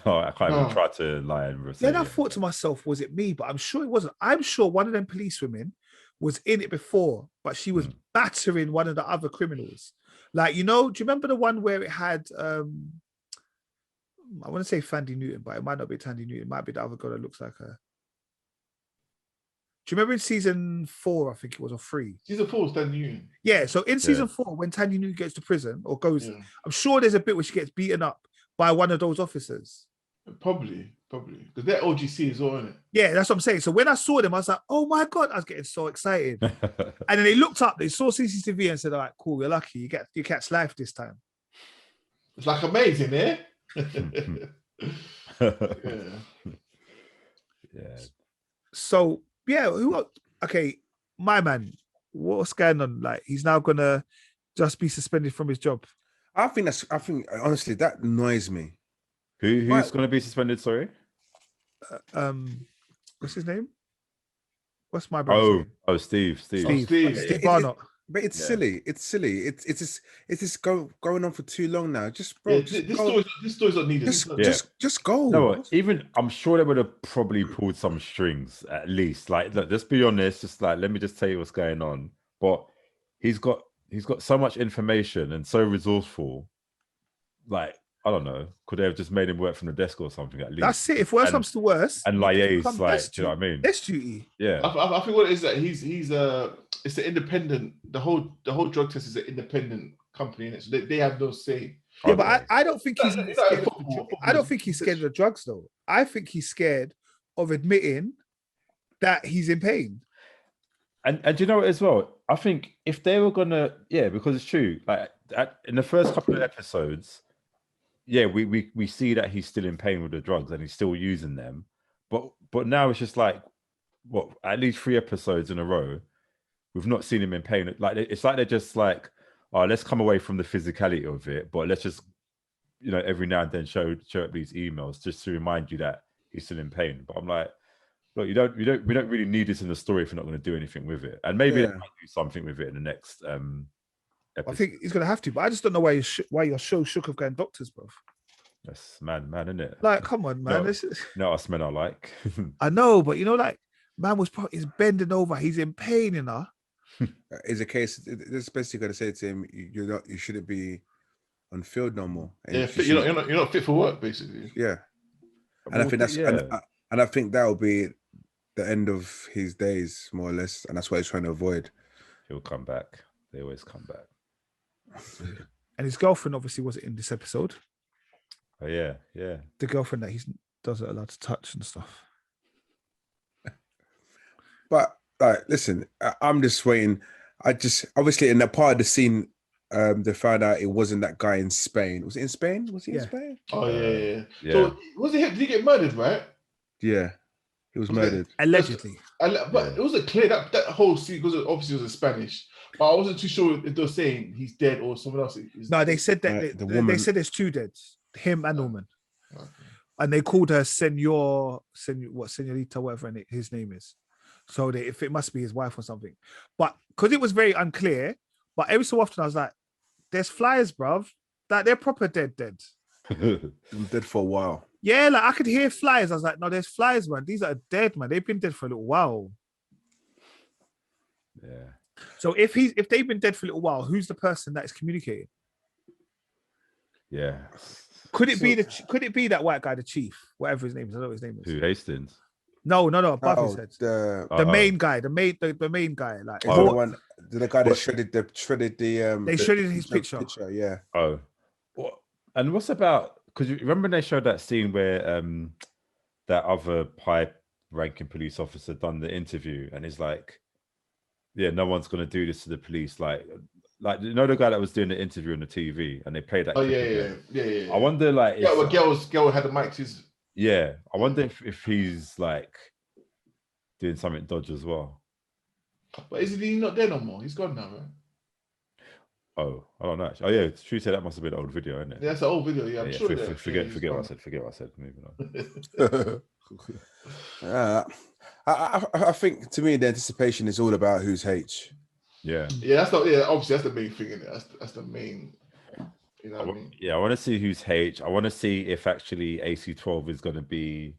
No, I can't even try to lie and say. Then I thought to myself, was it me? But I'm sure it wasn't. I'm sure one of them police women was in it before, but she was battering one of the other criminals. Like, do you remember the one where it had, I want to say Fandy Newton, but it might not be Tandy Newton. It might be the other girl that looks like her. Do you remember in season 4, I think it was, or 3? Season 4 was Tandy Newton. Yeah, so in season 4, when Tandy Newton gets to prison or goes, I'm sure there's a bit where she gets beaten up by one of those officers. Probably. Because they're OGC as well, isn't it? Yeah, that's what I'm saying. So when I saw them, I was like, oh my God, I was getting so excited. And then they looked up, they saw CCTV and said, all right, cool, you're lucky. You catch life this time. It's like amazing, eh? Yeah. So, okay, my man, what's going on? Like, he's now going to just be suspended from his job. I think honestly, that annoys me. Who's going to be suspended? Sorry. What's his name? What's my brother's name? Steve Barnott. But it's silly. It's silly. It's just going on for too long now. Just bro, this story's not needed. Just go. No, even I'm sure they would have probably pulled some strings at least. Like, look, let's be honest. Just like, let me just tell you what's going on. But he's got so much information and so resourceful. Like, I don't know. Could they have just made him work from the desk or something at least? That's it. If worse comes to worse, and liaise, like, do you know what I mean? Desk duty. Yeah. I think what it is that he's it's the independent. The whole drug test is an independent company, and so they have no say. Yeah, but I don't think he's scared. I don't think he's scared of the drugs though. I think he's scared of admitting that he's in pain. And you know what as well? I think if they were gonna, because it's true. Like in the first couple of episodes, we see that he's still in pain with the drugs and he's still using them. But now it's just like, what, at least 3 episodes in a row, we've not seen him in pain. Like it's like they're just like, oh, let's come away from the physicality of it, but let's just, every now and then show up these emails just to remind you that he's still in pain. But I'm like, look, we don't really need this in the story if you're not going to do anything with it. And maybe they might do something with it in the next episode. I think he's going to have to, but I just don't know why you're so shook of going doctors, bro. That's man, isn't it? Like, come on, man. No, us men are like. I know, but like, man he's bending over, he's in pain, Is a case. This basically going to say to him, you shouldn't be on field no more. And you're not fit for work, basically. Yeah, and I think that's and I think that will be the end of his days, more or less, and that's what he's trying to avoid. He'll come back. They always come back. And his girlfriend obviously wasn't in this episode. Oh yeah. The girlfriend that he doesn't allowed to touch and stuff. But listen, I'm just waiting. Obviously in that part of the scene, they found out it wasn't that guy in Spain. Was it in Spain? Was he in Spain? Oh yeah. So was it him? Did he get murdered? Right? Yeah, he was murdered allegedly. But it wasn't clear that whole scene, because obviously it was in Spanish. But I wasn't too sure if they were saying he's dead or someone else. No, they said that they said there's 2 deads, him and woman. Okay. And they called her Senorita, whatever his name is. So if it must be his wife or something. But because it was very unclear, but every so often I was like, there's flies, bruv. That they're proper dead. I'm dead for a while. Yeah, like I could hear flies. I was like, no, there's flies, man. These are dead, man. They've been dead for a little while. Yeah. So if they've been dead for a little while, who's the person that is communicating? Yeah. Could it be that white guy, the chief, whatever his name is? I don't know what his name is. Who, Hastings? No, above his head. The main guy, the main guy, like the guy that shredded his picture. Yeah. Oh, and what's about? Because you remember they showed that scene where that other high-ranking police officer done the interview, and he's like, "Yeah, no one's gonna do this to the police." Like the guy that was doing the interview on the TV, and they played that. Oh yeah. I wonder, like, girl had the mic. Yeah, I wonder if he's like doing something dodgy as well. But isn't he not there no more? He's gone now, right? Oh, I don't know. Oh yeah, True said that must have been an old video, isn't it? Yeah, that's an old video. Yeah, I'm sure. Forget what I said. Forget what I said. Moving on. I think to me the anticipation is all about who's H. Yeah. Yeah, obviously that's the main thing in it. That's the main. You know what I mean? Yeah, I want to see who's H. I want to see if actually AC12 is going to be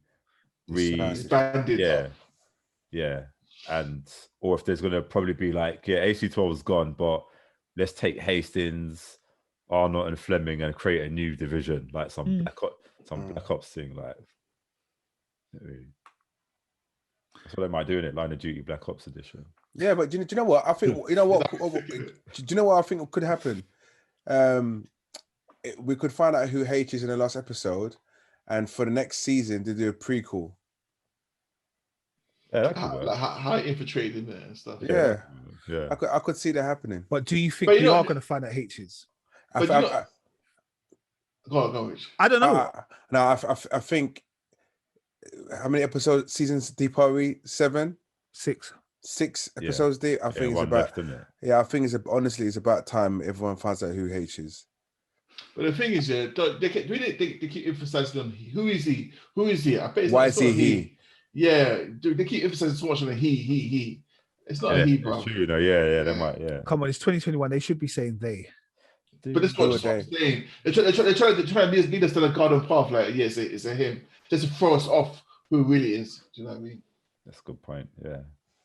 expanded. Yeah, and or if there's going to probably be like, AC12 is gone, but let's take Hastings, Arnold, and Fleming and create a new division, like some Black Ops thing, like. That's what they might do in it, Line of Duty Black Ops edition. Yeah, but do you know what I think? Do you know what I think could happen? We could find out who H is in the last episode, and for the next season to do a prequel. Yeah, that could work. Like how infiltrated in there and stuff. Yeah. I could see that happening. But do you think we are going to find out H's? Go on, Rich. I don't know. I think. How many seasons deep are we? 7? 6. 6 episodes deep. I think it's about. I think honestly, it's about time everyone finds out who H is. But the thing is, they keep emphasizing on who is he? Who is he? I bet it's why is he? Yeah, they keep emphasizing so much on the he. It's not a he, bro. True, they might. Yeah. Come on, it's 2021. They should be saying they. But that's what I'm saying. They're trying to lead us to the garden path. Like, yes, it's a him. Just to throw us off who it really is. Do you know what I mean? That's a good point. Yeah.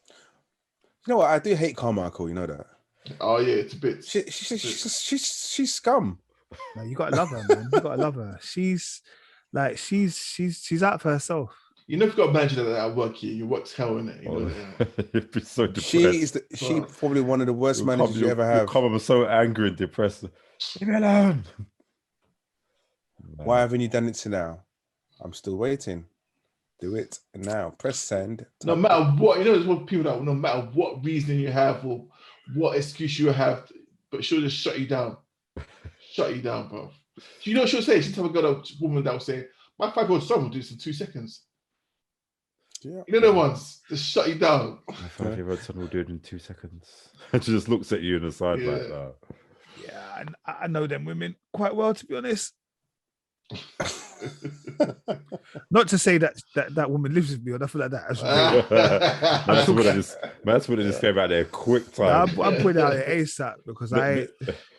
You know what? I do hate Carmichael. You know that. Oh yeah, it's a bit. She's scum. No, you gotta love her, man. You gotta love her. She's out for herself. You never got to imagine that at work here. You work's hell, innit? You'd be so depressed. She's probably one of the worst managers you ever have. I'm so angry and depressed. Leave me alone. Why haven't you done it to now? I'm still waiting. Do it now. Press send. No matter what, there's one people that no matter what reason you have or what excuse you have, but she'll just shut you down. Shut you down, bro. You know what she'll say? She'll tell a woman that will say, my 5-year-old son will do this in 2 seconds. Yeah. You know the ones just shut you down. My 5-year-old son will do it in 2 seconds. And she just looks at you in the side like that. Yeah, I know them women quite well, to be honest. Not to say that woman lives with me or nothing like that. That's what it just came out there quick time. I'm putting out an ASAP because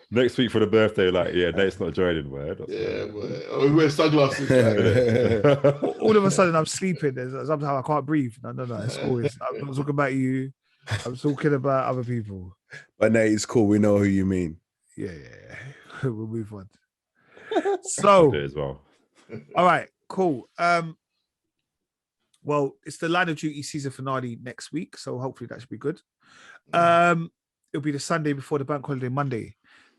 next week for the birthday, Nate's not joining, word. Yeah, we wear sunglasses. All of a sudden, I'm sleeping. Somehow I can't breathe. No, it's cool. I'm not talking about you. I'm talking about other people. But Nate, it's cool. We know who you mean. Yeah. We'll move on. So, as well. All right, cool. Well, it's the Line of Duty season finale next week, so hopefully that should be good. It'll be the Sunday before the bank holiday Monday.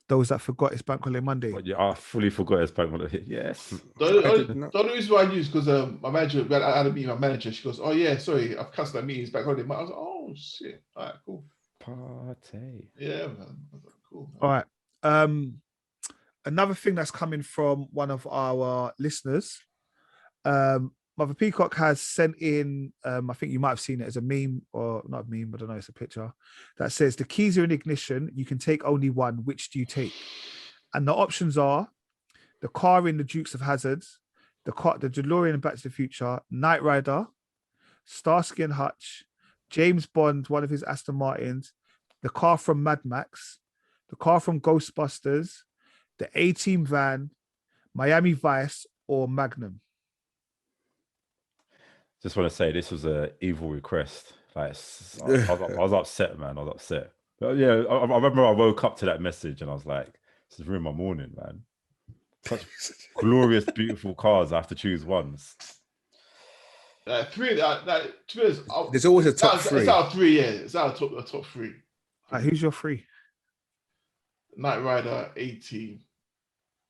Those that forgot it's bank holiday Monday. I fully forgot it's bank holiday. Yes. The only reason why I use because my manager, I had a meeting with my manager. She goes, "Oh yeah, sorry, I've cancelled that meeting. It's bank holiday." I was like, "Oh shit! All right, cool." Party. Yeah, man. I was like, cool. All right. Another thing that's coming from one of our listeners, Mother Peacock has sent in, I think you might have seen it as a meme, or not a meme, I don't know, it's a picture, that says the keys are in ignition, you can take only one, which do you take? And the options are the car in the Dukes of Hazzard, the DeLorean in Back to the Future, Knight Rider, Starsky and Hutch, James Bond, one of his Aston Martins, the car from Mad Max, the car from Ghostbusters, the A-Team van, Miami Vice, or Magnum. Just want to say this was an evil request. I was upset, man. I was upset. But yeah, I remember I woke up to that message and I was like, "This is ruining my morning, man." Such glorious, beautiful cars. I have to choose ones. Three. There's always a top three. It's out of three. Yeah, it's out of the top three. Who's your three? Knight Rider, A-Team.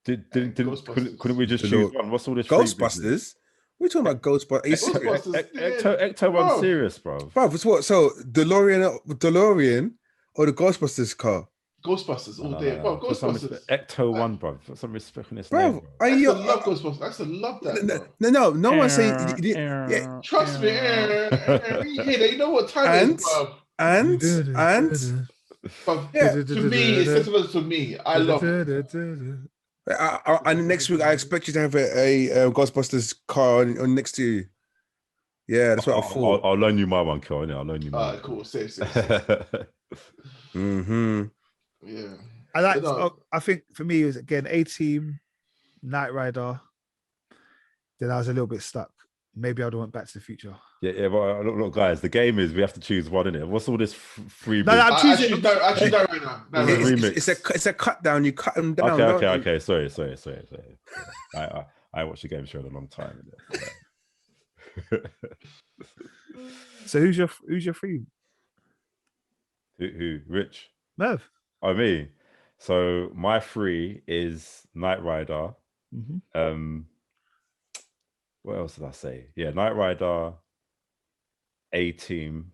Couldn't we just choose one? What's all this? Ghostbusters? We're talking about Ghostbusters. Ecto one's serious, bro. Bro, it's what? So DeLorean or the Ghostbusters car? Ghostbusters all day. Bro, Ghostbusters. Ecto one, bro. Put some respect on this bro, name, bro. I love Ghostbusters. I used to love that. No one's saying. Yeah. Trust me. You know what time it is, bro. And yeah, to me, it's sentimental to me. I love it. And next week, I expect you to have a Ghostbusters car on next to you. Yeah, that's what I thought. I'll loan you my one, Kel. I'll loan you my one. Cool. Safe. Mm-hmm. Yeah. I think for me, it was again A-Team, Knight Rider. Then I was a little bit stuck. Maybe I would have went Back to the Future. Yeah, but look, guys, the game is we have to choose one, innit? What's all this free? No, I'm choosing. I choose that right now. It's a cut down. You cut them down. Okay. Sorry. I watched the game show in a long time. So who's your free? Who? Rich? Merv. Oh, me. So my free is Knight Rider. Mm-hmm. What else did I say? Yeah, Knight Rider, A-Team.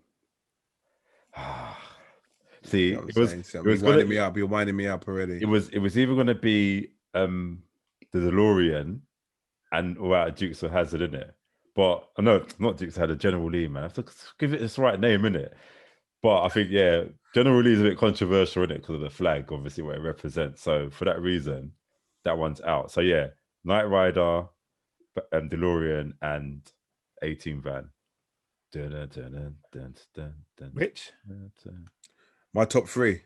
See, it was winding me up. You're winding me up already. It was either going to be the DeLorean or Dukes of Hazzard, innit? But no, not Dukes of Hazzard, General Lee, man. I have to give it its right name, innit? But I think General Lee is a bit controversial, innit, because of the flag, obviously what it represents. So for that reason, that one's out. So yeah, Knight Rider, DeLorean, and A-Team van. Rich? My top three.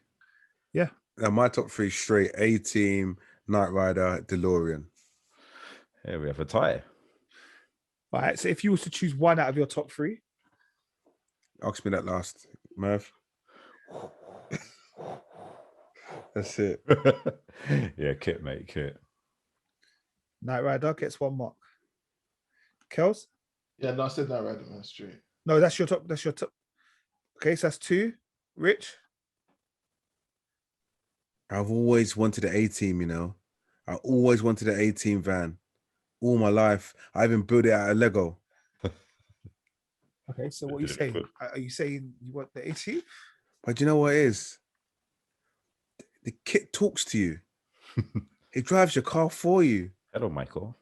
Yeah. My top three straight: A-Team, Knight Rider, DeLorean. Yeah, we have a tie. All right. So if you was to choose one out of your top three, ask me that last, Merv. That's it. Yeah, Kit, mate, Kit. Knight Rider gets one mark. Kels? Yeah, no, I said Knight Rider, man, straight. No, that's your top. Okay, so that's two. Rich? I've always wanted an A-Team, I always wanted an A-Team van all my life. I even built it out of Lego. Okay, so what are you saying? Are you saying you want the 18? But you know what it is? The kit talks to you. It drives your car for you. Hello, Michael.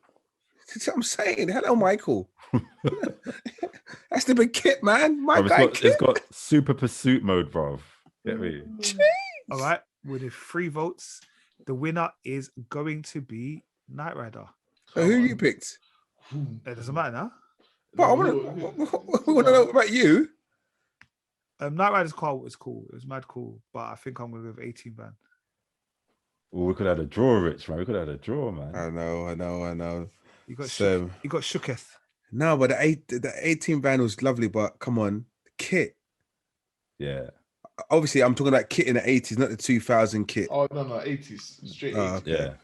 That's what I'm saying. Hello, Michael. That's the big kit, man. My Bro, guy, it's got super pursuit mode, bro. Get me? All right, with the 3 votes, the winner is going to be Knight Rider. So who you picked? It doesn't matter now. But I want to know about you. Knight Rider's car was cool. It was mad cool, but I think I'm going to go with 18 van. Well, we could have had a draw, Rich, man. We could have had a draw, man. I know. You got So you got shooketh. no, but the 18 van was lovely, but come on, the kit. Yeah. Obviously, I'm talking about kit in the 80s, not the 2000 kit. Oh no, 80s, straight 80s. Okay.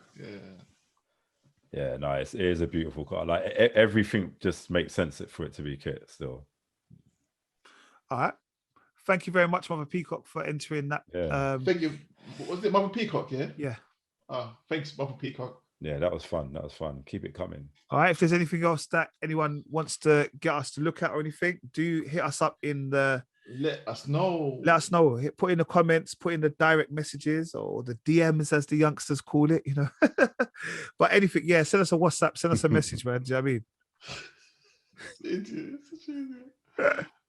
Yeah, nice. It is a beautiful car. Like everything just makes sense for it to be kit still. All right. Thank you very much, Mother Peacock, for entering that. Yeah. Thank you. Was it Mother Peacock? Yeah. Yeah. Thanks, Mother Peacock. Yeah, that was fun. Keep it coming. All right. If there's anything else that anyone wants to get us to look at or anything, do hit us up in the. Let us know. Put in the comments, put in the direct messages or the DMs, as the youngsters call it, you know. But anything, yeah, send us a WhatsApp, send us a message, man. Do you know what I mean?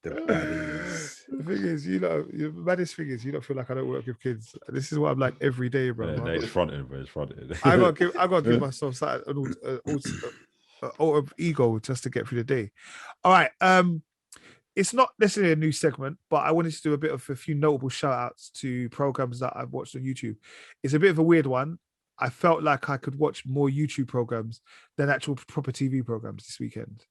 The baddies. The thing is, the baddest thing is, you don't feel like I don't work with kids. This is what I'm like every day, bro. Yeah, it's fronted, bro. It's fronted. I gotta give myself an alter ego just to get through the day. All right. It's not necessarily a new segment, but I wanted to do a few notable shout outs to programs that I've watched on YouTube. It's a bit of a weird one. I felt like I could watch more YouTube programs than actual proper TV programs this weekend.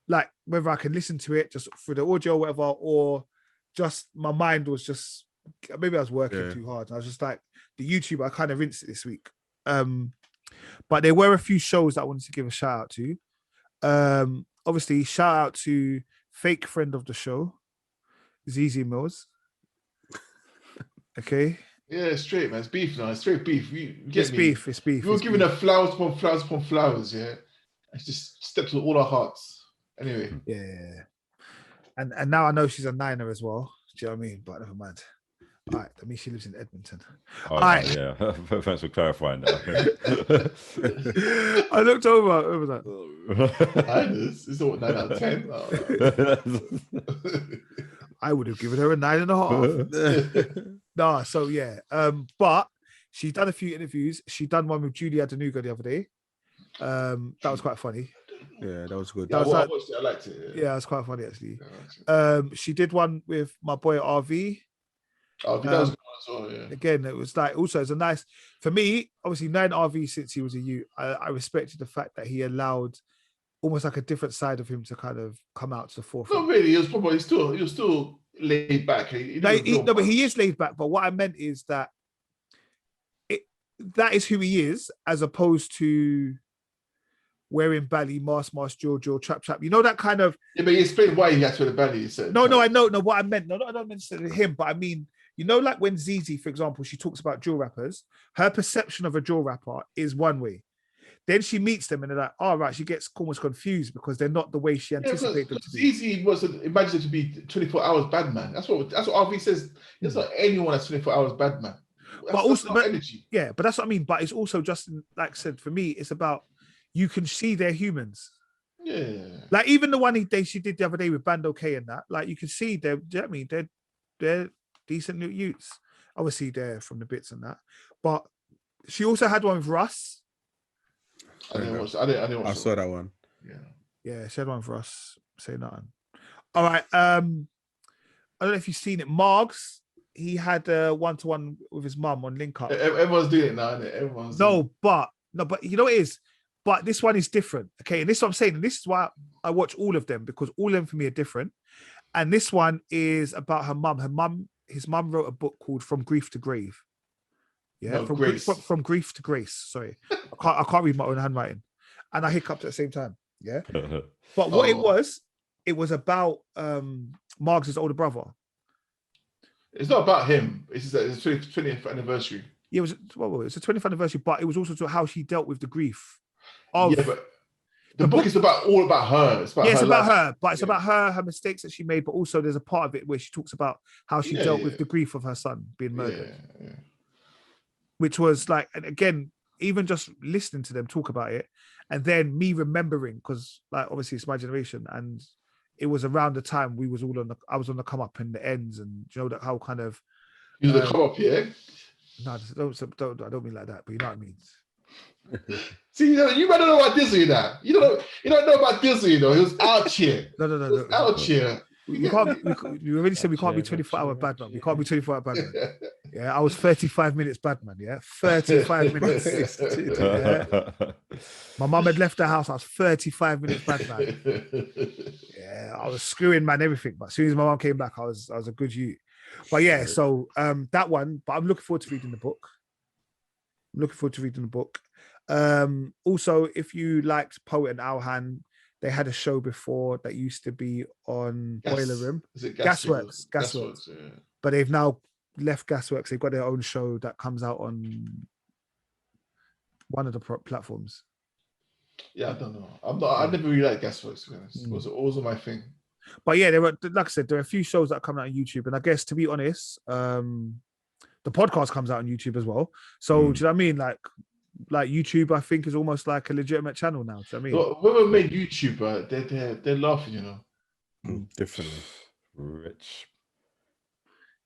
Like whether I can listen to it just through the audio or whatever, or just my mind was just, maybe I was working too hard. I was just like, the YouTube, I kind of rinsed it this week. But there were a few shows that I wanted to give a shout out to. Obviously, shout out to fake friend of the show, ZZ Mills. Okay. Yeah, straight, man. It's beef now. It's straight beef. It's beef. We were giving her flowers upon flowers upon flowers, yeah. It just stepped with all our hearts. Anyway. Yeah. And now I know she's a Niner as well. Do you know what I mean? But never mind. All right. That means she lives in Edmonton. Oh, all right. Yeah. Thanks for clarifying that. I looked over. It was like, Niners? It's all 9 out of 10. Oh. I would have given her a 9.5. No, so yeah. But she's done a few interviews. She done one with Julia Denuga the other day. That was quite funny. Yeah, that was good. I watched it. I liked it. Yeah, it was quite funny actually. She did one with my boy RV. RV, that was good as well, yeah. Again, it was like also it's a nice, for me, obviously known RV since he was a youth. I respected the fact that he allowed almost like a different side of him to kind of come out to the forefront. Not really. He was still laid back. But he is laid back. But what I meant is that that is who he is, as opposed to wearing belly, mask, jaw, trap. You know that kind of. Yeah, but he explained why he had to wear the belly. No, I know. No, what I meant. No, I don't necessarily him, but I mean, you know, like when Zizi, for example, she talks about drill rappers. Her perception of a drill rapper is one way. Then she meets them and they're like, oh, right, she gets almost confused because they're not the way she anticipated them to be. Zizi was imagined to be 24 hours bad man. That's what RV says. There's not anyone that's 24 hours bad man. That's energy. Yeah, but that's what I mean. But it's also just, like I said, for me, it's about, you can see they're humans. Yeah. Like even the one she did the other day with Bando K and that, like you can see they're, do you know what I mean? They're decent youths. Obviously they're from the bits and that. But she also had one with Russ. I didn't watch. I saw that one. Yeah, she had one for us. Say nothing. All right. I don't know if you've seen it. Margs, he had a one-to-one with his mum on Link Up. Everyone's doing it now, isn't it? Everyone's but you know what it is? But this one is different. Okay. And this is what I'm saying. And this is why I watch all of them, because all of them for me are different. And this one is about her mum. His mum wrote a book called From Grief to Grave. Yeah, from grief to grace. Sorry, I can't read my own handwriting, and I hiccuped at the same time. Yeah, but what it was about Marg's older brother. It's not about him. It's his 20th anniversary. Yeah, it was a 20th anniversary, but it was also to how she dealt with the grief of. Yeah, but The book is all about her. It's about it's her about life. her, but it's about her mistakes that she made, but also there's a part of it where she talks about how she dealt with the grief of her son being murdered. Yeah. Which was like, and again, even just listening to them talk about it, and then me remembering, because like obviously it's my generation, and it was around the time I was on the come up in the ends, and you know that how kind of You know the come up, yeah. No, don't, I don't mean like that, but you know what I mean. See, you better know about Disney now. You don't know about Disney, though. He was out here. No. Out here. We already said we can't be 24-hour bad man. We can't be 24-hour bad man. Yeah, I was 35 minutes bad man. Yeah, 35 minutes. Yeah. My mum had left the house. I was 35 minutes bad man. Yeah, I was screwing man everything. But as soon as my mum came back, I was a good youth. But yeah, so that one. But I'm looking forward to reading the book. Also, if you liked Poet and Alhan, they had a show before that used to be on Boiler Room. Is it Gasworks? Gasworks, yeah. But they've now left Gasworks. They've got their own show that comes out on one of the platforms. Yeah, I don't know. I never really liked Gasworks, to be honest. It was always my thing. But yeah, like I said, there are a few shows that come out on YouTube. And I guess, to be honest, the podcast comes out on YouTube as well. So do you know what I mean? Like YouTube, I think, is almost like a legitimate channel now. Do you know what I mean? Whoever made YouTube, they're laughing, you know. Definitely rich.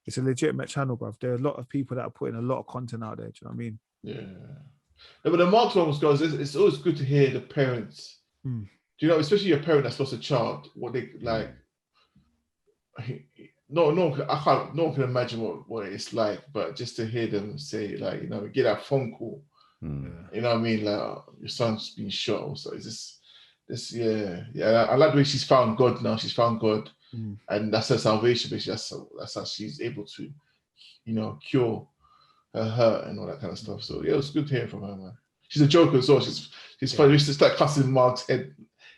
It's a legitimate channel, bruv. There are a lot of people that are putting a lot of content out there. Do you know what I mean? Yeah. No, but the Mark's one goes, it's always good to hear the parents. Do you know, especially a parent that's lost a child, what they like. No one can imagine what it's like, but just to hear them say, like, you know, get that phone call. You know what I mean? Like, your son's been shot. So it's this, yeah. I like the way she's found God now. She's found God, and that's her salvation. Basically, that's how she's able to, you know, cure her hurt and all that kind of stuff. So yeah, it was good to hear from her, man. She's a joker as well. She's funny. She's just like cussing Mark's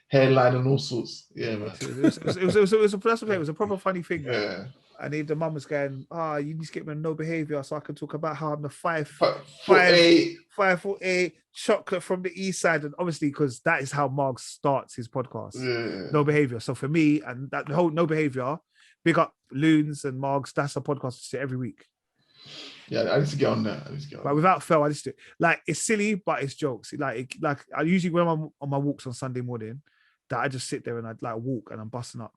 hairline and all sorts. Yeah, man. It was a proper funny thing. Yeah. And if the mum was going, you need to get me on no behavior so I can talk about how I'm the 5'8" chocolate from the east side. And obviously, because that is how Mark starts his podcast. Yeah. No behavior. So for me, and that the whole no behavior, big up Loons and Marks, that's a podcast to see every week. Yeah, I need to get on that. But without fail, I just do it. Like, it's silly, but it's jokes. Like I usually, when I'm on my walks on Sunday morning, that I just sit there and I like walk and I'm busting up.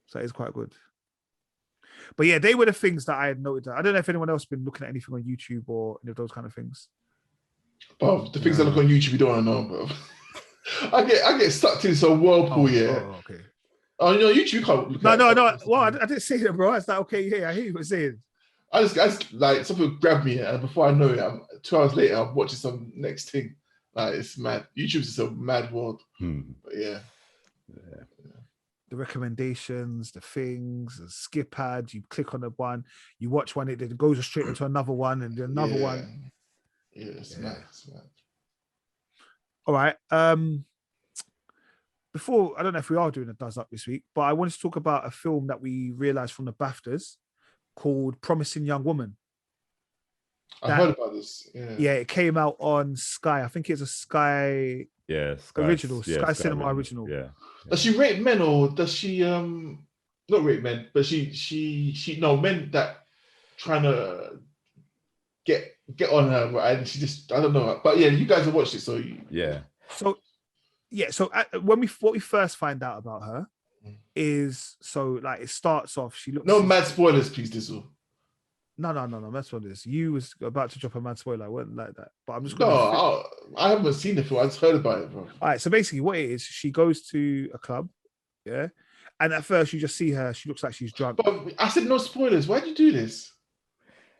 So it's quite good. But yeah, they were the things that I had noted. I don't know if anyone else has been looking at anything on YouTube or any of those kind of things. Oh, the things I look on YouTube, you don't want to know, bro. I get stuck into some whirlpool, okay. Oh, you know, YouTube, you can't look at No. Well, I didn't say that, bro. It's like, okay, yeah, I hear you were saying. I just like, something grabbed me, and before I know it, 2 hours later, I'm watching some next thing. Like, it's mad. YouTube's just a mad world. But yeah. The recommendations, the things, the skip ads, you click on the one, you watch one, it goes straight into another one and then another one. Yeah, it's mad. All right. Before, I don't know if we are doing a Does Up this week, but I wanted to talk about a film that we realized from the BAFTAs called Promising Young Woman. I heard about this. Yeah, it came out on Sky. I think it's a Sky original, Sky Cinema original. Yeah. Does she rape men, or does she not rape men, but she men that trying to get on her, and she just, I don't know. But yeah, you guys have watched it, so what we first find out about her is, so like, it starts off, she looks, no mad spoilers, please, Dizzle. No, that's what it is. You was about to drop a mad spoiler. I wasn't like that. But I'm just I haven't seen the film. I just heard about it, bro. All right, so basically what it is, she goes to a club, yeah? And at first you just see her, she looks like she's drunk. But I said no spoilers. Why'd you do this?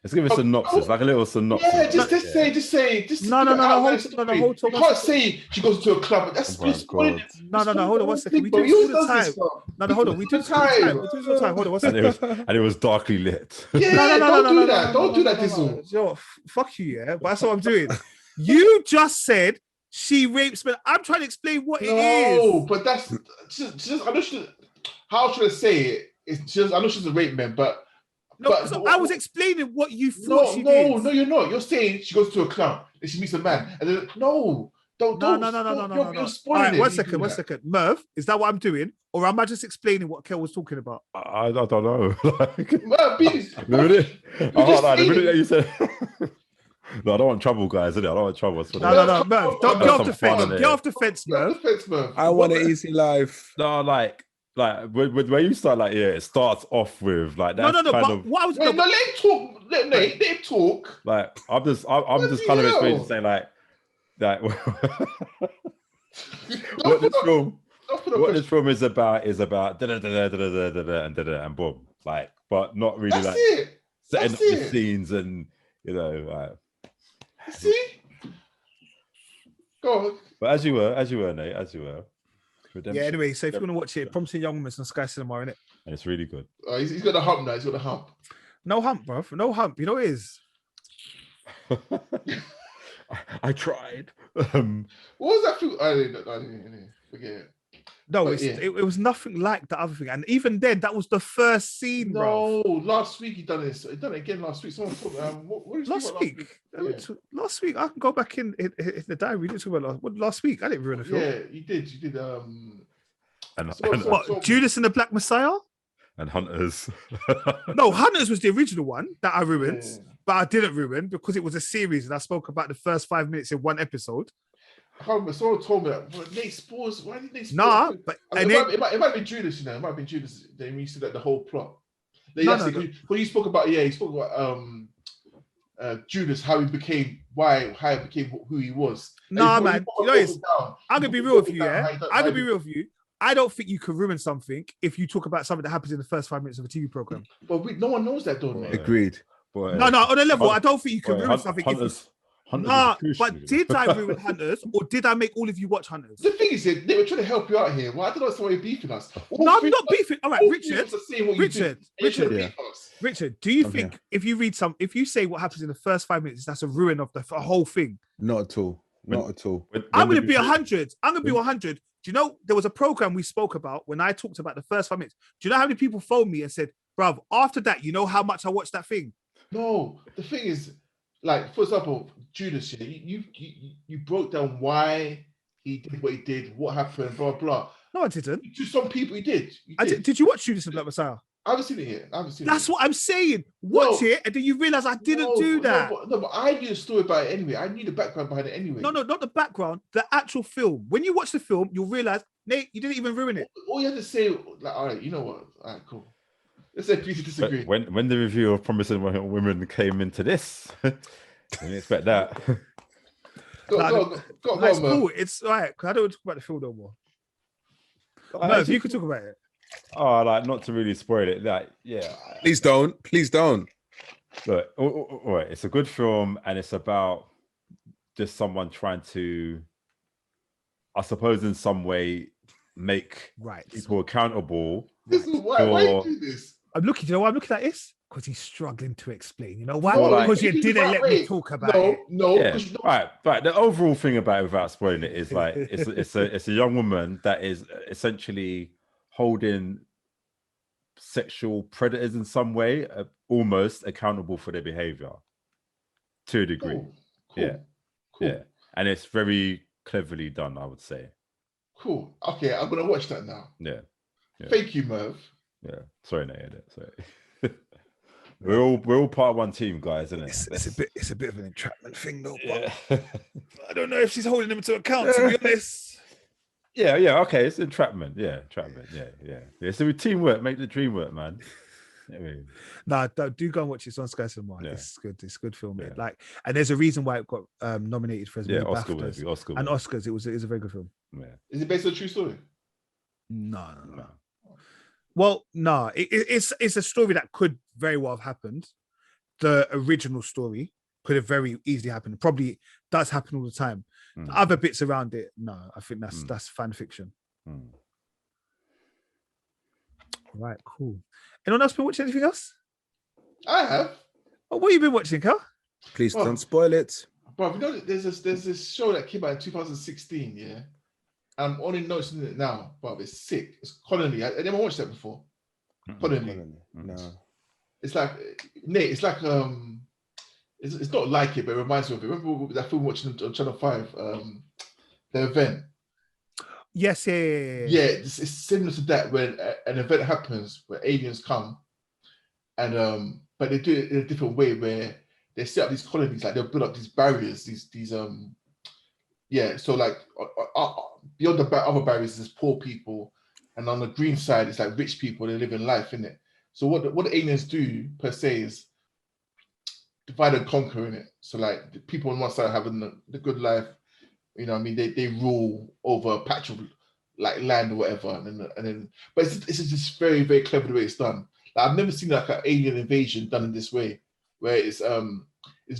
Let's give a synopsis, like a little synopsis. Yeah, just say. No, hold on. You can't say she goes to a club. That's spoiling. No, hold on 1 second. We do it all the time. No, hold on. We do it all the time. Hold on 1 second. And it was darkly lit. Yeah, don't do that. Don't do that, Dizzle. Yo, fuck you, yeah? But that's what I'm doing. You just said she rapes men. I'm trying to explain what it is. No, but that's just I know how should I say it? It's just, I know she's a rape man, but I was explaining what you thought she did. No, you're not. You're saying she goes to a club and she meets a man, and then Don't. No. You're All spoiling right, it. one second. Merv, is that what I'm doing? Or am I just explaining what Kel was talking about? I don't know. Like, Well, the minute that you said, no, I don't want trouble, guys. Innit? I don't want trouble. No, Merv, don't get off the fence. fun in Get it. off the fence, Merv. I want an easy life. No, like where you start, like, it starts off with like that's No. kind But of what I was Wait, no, let him talk. Let him talk. like I'm just kind of hell? explaining to say like Don't what this film is about and boom, like, but not really That's like it. setting That's up the it. scenes and like. See? Go on. But as you were, Nate, Redemption. Yeah, anyway, so if you want to watch it, Promising Young Woman on Sky Cinema, innit? And it's really good. He's got a hump now. He's got a hump. No hump, bro. No hump. You know what it is? I tried. What was that film? I didn't forget it. No, But it was nothing like the other thing. And even then, that was the first scene, bro. No, last week he done this. He done it again last week. Someone put, what did you Last talk week? about Last week, I can go back in the diary. We didn't talk about last week. I didn't ruin the film. Yeah, you did. What, Judas and the Black Messiah? And Hunters. No, Hunters was the original one that I ruined, Yeah. but I didn't ruin because it was a series and I spoke about the first 5 minutes in one episode. I can't remember. Someone told me that. But Nate spoils. Why did they spoil? Nah, but it might be Judas. You know, it might be Judas. They used to that the whole plot. When you spoke about Judas, how he became who he was. Nah, man. You know, I'm gonna be real with you. Yeah, I'm gonna be real with you. I don't think you can ruin something if you talk about something that happens in the first 5 minutes of a TV program. But no one knows that, don't they? Agreed. Boy, No, on a level, I don't think you can boy, ruin something. Hunters Nah, is crucial, but you know. did I ruin Hunters or did I make all of you watch Hunters? The thing is, they were trying to help you out here. Well, I don't know why you're beefing us. No, I'm not beefing. All right, Richard, Richard. do you think if you say what happens in the first 5 minutes, that's a ruin of the whole thing? Not at all. Not at all. I'm going to be 100. I'm going to be 100. Do you know, there was a program we spoke about when I talked about the first 5 minutes. Do you know how many people phoned me and said, bruv, after that, you know how much I watched that thing? No, the thing is, like, for example, Judas, you broke down why he did what he did, what happened, blah, blah. No, I didn't. To some people, he did. Did you watch Judas and Black Messiah? I haven't seen it yet. That's what I'm saying. Watch it, and then you realize I didn't do that. No, but I knew the story about it anyway. I knew the background behind it anyway. No, not the background, the actual film. When you watch the film, you'll realize, Nate, you didn't even ruin it. All you have to say, like, all right, you know what? All right, cool. Let's agree to disagree. When the review of Promising Young Women came into this, I didn't expect that. Go on, cool. It's all right, because I don't want to talk about the film no more. No, if you could talk about it. Oh, like, not to really spoil it. Like, yeah. Please don't. Look, all right, it's a good film, and it's about just someone trying to, I suppose, in some way, make people accountable. This is why you do this. You know why I'm looking at this? Because he's struggling to explain. You know why? No, because you didn't let me talk about it. Right. The overall thing about it, without spoiling it, is like it's a young woman that is essentially holding sexual predators in some way, almost accountable for their behavior to a degree. Cool. Yeah, and it's very cleverly done, I would say. Cool. Okay, I'm gonna watch that now. Yeah. Thank you, Merv. Yeah. Sorry, Nate. Sorry. We're all part of one team, guys, isn't it? It's a bit of an entrapment thing, though. Yeah. I don't know if she's holding him to account, to be honest. Yeah. Okay, it's entrapment. Yeah, entrapment. Yeah. So with teamwork, make the dream work, man. Do go and watch it. It's on Sky Cinema. Yeah. It's good. It's a good film. Yeah. Like, and there's a reason why it got nominated for as many Oscar BAFTAs Oscar. And Oscars. It was a very good film. Yeah. Is it based on a true story? No. Well, no. It's a story that could very well have happened. The original story could have very easily happened. Probably does happen all the time. The other bits around it, no. I think that's fan fiction. Right, cool. Anyone else been watching anything else? I have. Oh, what have you been watching, Carl? Please don't spoil it. Bro, you know, there's this show that came out in 2016, yeah? I'm only noticing it now, but it's sick. It's Colony. I never watched that before. Colony. No. It's like, Nate, it's like, it's not like it, but it reminds me of it. Remember that film we watched on Channel 5? the event. Yes, yeah. Yeah, it's similar to that when an event happens where aliens come, and but they do it in a different way where they set up these colonies, like they'll build up these barriers, so like beyond the other barriers, there's poor people, and on the green side, it's like rich people. They live in life, innit? So what the aliens do per se is divide and conquer, innit? So like the people on one side having the good life, you know what I mean? They rule over a patch of like land or whatever, and then but it's just very, very clever the way it's done. Like I've never seen like an alien invasion done in this way, where it's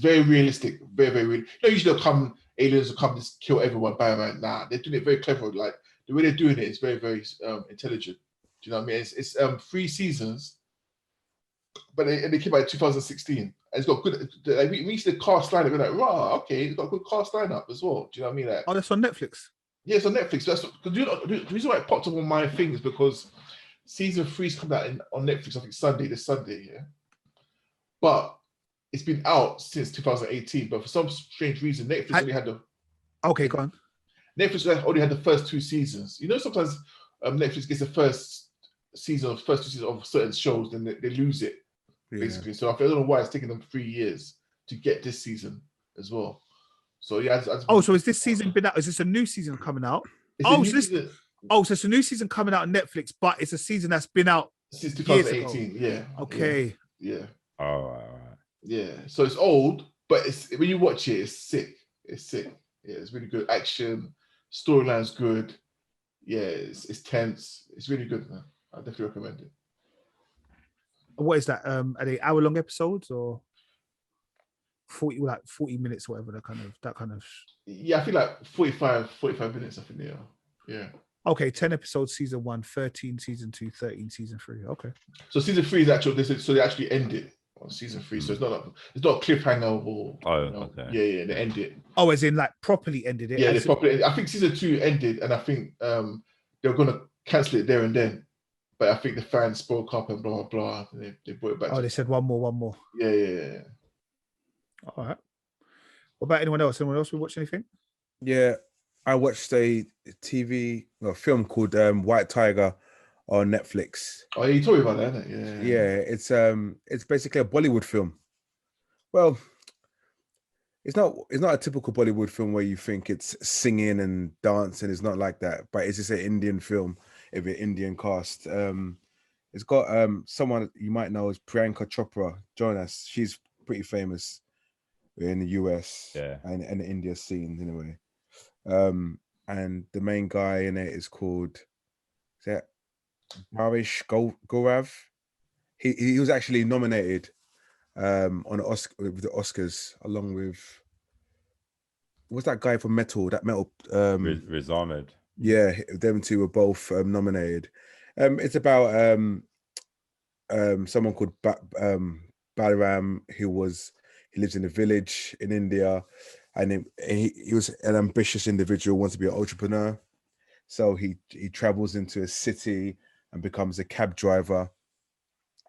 very realistic, very, very real. You know, usually aliens will come just kill everyone, bam. Nah, they're doing it very clever. Like the way they're doing it is very, very intelligent. Do you know what I mean? It's 3 seasons, but they came out in 2016. And it's got good. Like we see the cast lineup. We're like, wow, okay, it's got a good cast lineup as well. Do you know what I mean? Like, oh, that's on Netflix. Yeah, it's on Netflix. That's because the reason why it popped up on my thing is because season 3's coming out on Netflix. I think this Sunday, yeah. But it's been out since 2018. But for some strange reason, Netflix only had the. Okay, go on. Netflix only had the first 2 seasons. You know, sometimes Netflix gets the first 2 seasons of certain shows, then they lose it. Basically, so I don't know why it's taking them 3 years to get this season as well. So yeah. So is this season been out? Is this a new season coming out? So it's a new season coming out on Netflix, but it's a season that's been out since 2018. Yeah. Okay. Yeah. Oh. Yeah. So it's old, but when you watch it, it's sick. It's sick. Yeah, it's really good. Action, storyline's good. Yeah, it's tense. It's really good, man. I definitely recommend it. What is that? Are they hour-long episodes or 40 minutes, whatever? That kind of. Yeah, I feel like 45 minutes. I think they are. Yeah. Okay, 10 episodes, season 1, 13, season 2, 13, season 3. Okay. So season 3 is actual. So they actually end it on season 3. So it's not a cliffhanger or. Oh, okay. Yeah, they end it. Oh, as in like properly ended it. Yeah, they properly ended. I think season 2 ended, and I think they were gonna cancel it there and then. But I think the fans spoke up and blah, blah, blah. And they brought it back. Oh, they said one more. Yeah. All right. What about anyone else? Anyone else watch anything? Yeah, I watched a film called White Tiger on Netflix. Oh, you told me about that, isn't it? Yeah, it's basically a Bollywood film. Well, it's not a typical Bollywood film where you think it's singing and dancing. It's not like that, but it's just an Indian film. If an Indian cast, it's got someone you might know as Priyanka Chopra join us. She's pretty famous in the US and the India scene anyway. And the main guy in it is called Barish Gaurav. He was actually nominated on with the Oscars along with what's that guy from Metal? Riz Ahmed. Yeah, them two were both nominated. It's about someone called Balaram who lives in a village in India, and he was an ambitious individual, wants to be an entrepreneur. So he travels into a city and becomes a cab driver,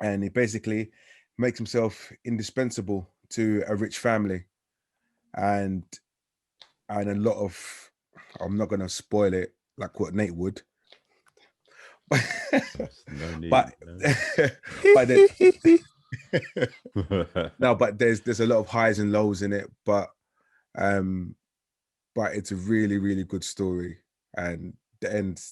and he basically makes himself indispensable to a rich family, and a lot of, I'm not going to spoil it like what Nate would. No need. But there's a lot of highs and lows in it, but it's a really, really good story, and the end.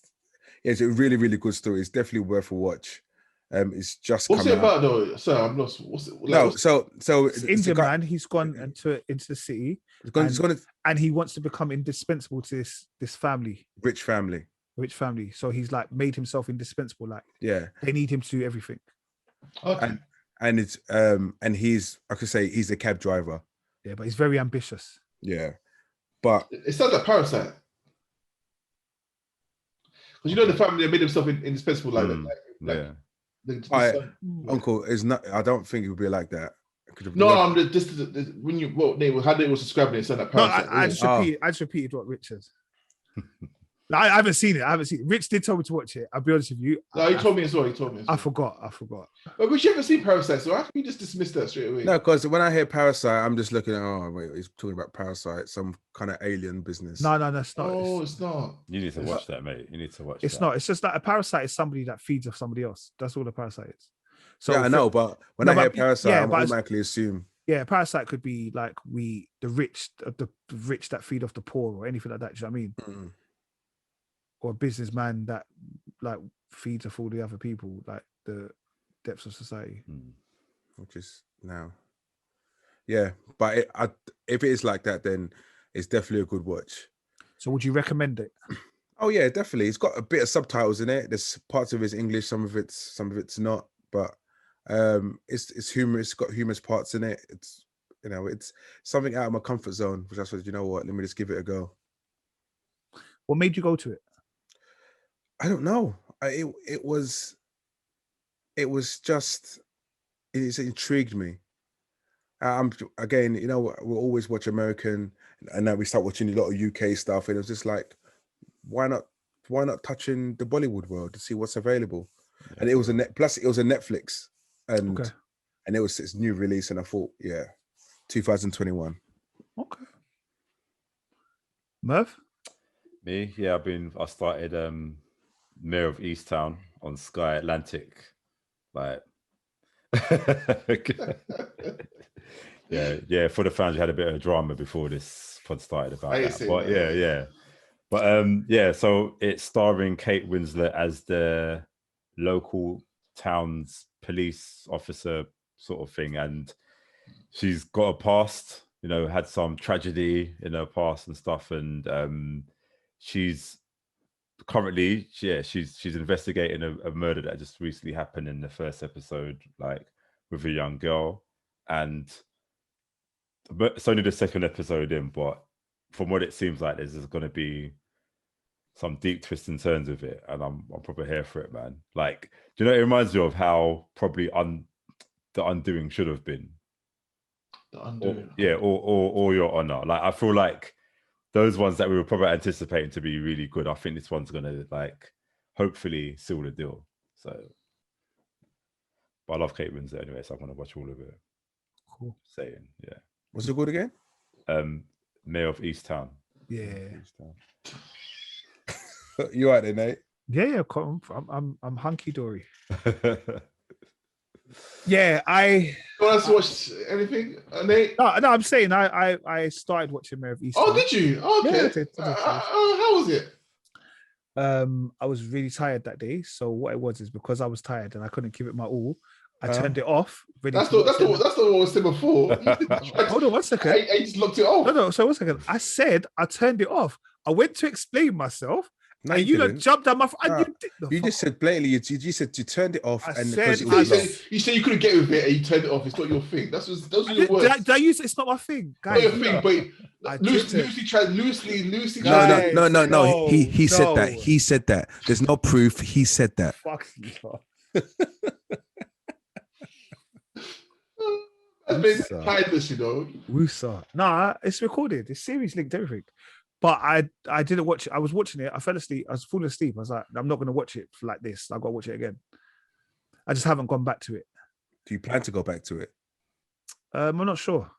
It's a really, really good story. It's definitely worth a watch. It's just what's it about out. though? Sorry, I'm lost. What's it? Like, no, so it's Indian man. He's gone into the city, and he wants to become indispensable to this family, rich family. So he's like made himself indispensable. Like they need him to do everything. Okay. And it's and he's, I could say, he's a cab driver. Yeah, but he's very ambitious. Yeah, but it sounds like Parasite. Because you know the family made themselves indispensable like that. Uncle is not. I don't think it would be like that. No, I'm just when you how they was describing it, it sounded like Parasite. I just repeated what Rich says. I haven't seen it. Rich did tell me to watch it. I'll be honest with you. No, he told me as well. I forgot. But you haven't seen Parasite, so how can you just dismiss that straight away? No, because when I hear Parasite, I'm just looking at, oh, wait, he's talking about Parasite, some kind of alien business. No, it's not. Oh, it's not. You need to watch that, mate. You need to watch. It's not. It's just that a parasite is somebody that feeds off somebody else. That's all a parasite is. So yeah, I know, but when I hear Parasite, I automatically assume. Yeah, parasite could be like the rich that feed off the poor or anything like that. Do you know what I mean? Mm-hmm. Or a businessman that like feeds off all the other people, like the depths of society. Which is now. Yeah, but if it is like that, then it's definitely a good watch. So would you recommend it? Oh yeah, definitely. It's got a bit of subtitles in it. There's parts of it's English, some of it's not, but it's humorous. It's got humorous parts in it. It's it's something out of my comfort zone, which I said, you know what, let me just give it a go. What made you go to it? I don't know. It intrigued me. Again, we'll always watch American, and now we start watching a lot of UK stuff, and it was just like, why not touching the Bollywood world to see what's available? Yeah. And it was plus it was a Netflix, and it was its new release, and I thought, 2021. Okay. Merv? Me? Yeah, I started Mare of Easttown on SkyAtlantic. Like yeah, for the fans, you had a bit of drama before this pod started about that. But so it's starring Kate Winslet as the local town's police officer sort of thing, and she's got a past, had some tragedy in her past and stuff, and she's currently she's investigating a murder that just recently happened in the first episode, like with a young girl, but it's only the second episode in, but from what it seems like, there's going to be some deep twists and turns with it, and I'm probably here for it, man. Like, do you know, it reminds me of how probably The Undoing should have been. The Undoing, or Your Honor. Like, I feel like those ones that we were probably anticipating to be really good, I think this one's gonna like hopefully seal the deal. So, but I love Kate Winslet anyway, so I'm gonna watch all of it. Cool. Saying, yeah. What's it called again? Mare of Easttown. Yeah. You right there, Nate? Yeah. I'm hunky dory. Yeah, I. You want us to watch anything, Nate? No, I'm saying I started watching Mare of Easttown. Oh, did you? Oh, okay. Yeah, how was it? I was really tired that day, so what it was is because I was tired and I couldn't give it my all, I turned it off. That's the one I said before. Hold on 1 second. I just locked it off. No. So 1 second. I said I turned it off. I went to explain myself. No, and you jumped on my. You just said blatantly. You said you turned it off, you said you couldn't get with it, and you turned it off. It's not your thing. Those are your words. Did I use it? It's not my thing, guys. Not your thing, but loosely. No. He said that. He said that. There's no proof. He said that. Fuck you. I've been kindness, Woosa. Nah, it's recorded. It's series linked, everything. But I didn't watch it. I was watching it. I fell asleep. I was falling asleep. I was like, I'm not going to watch it like this. I've got to watch it again. I just haven't gone back to it. Do you plan to go back to it? I'm not sure.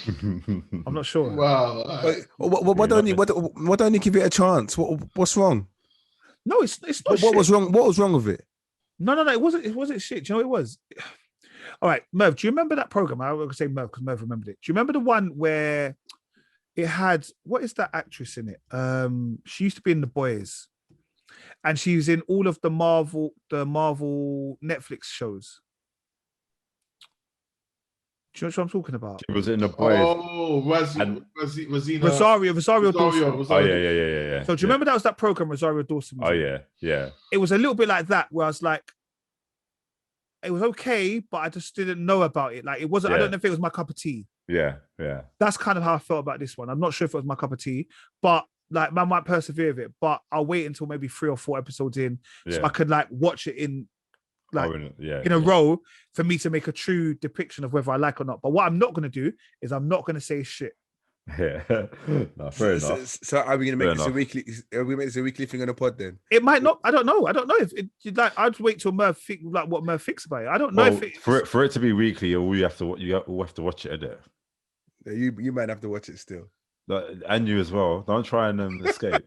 I'm not sure. Wow. Why don't you give it a chance? What's wrong? No, it's not. What was wrong? What was wrong with it? No. It wasn't shit. Do you know what it was? All right, Merv. Do you remember that program? I was going to say Merv because Merv remembered it. Do you remember the one where it had, what is that actress in it? She used to be in The Boys, and she was in all of the Marvel Netflix shows. Do you know what I'm talking about? She was in The Boys. Oh, Rosario Dawson. Oh yeah. So do you remember that was that program Rosario Dawson was in? Yeah. It was a little bit like that, where I was like, it was okay, but I just didn't know about it. Like, it wasn't. I don't know if it was my cup of tea. Yeah. That's kind of how I felt about this one. I'm not sure if it was my cup of tea, but like, I might persevere with it. But I'll wait until maybe 3 or 4 episodes in, so I could like watch it in a row for me to make a true depiction of whether I like or not. But what I'm not going to do is I'm not going to say shit. Yeah, no, fair enough. So are we gonna make Fair this a enough. weekly? Are we make this a weekly thing on the pod then? It might not. I don't know. I don't know if it, like. I'd wait till Merv think like what Merv thinks about it. I don't know Well, if it's for it to be weekly, all you have to watch it, innit? Yeah, you might have to watch it still. Like, and you as well. Don't try and escape.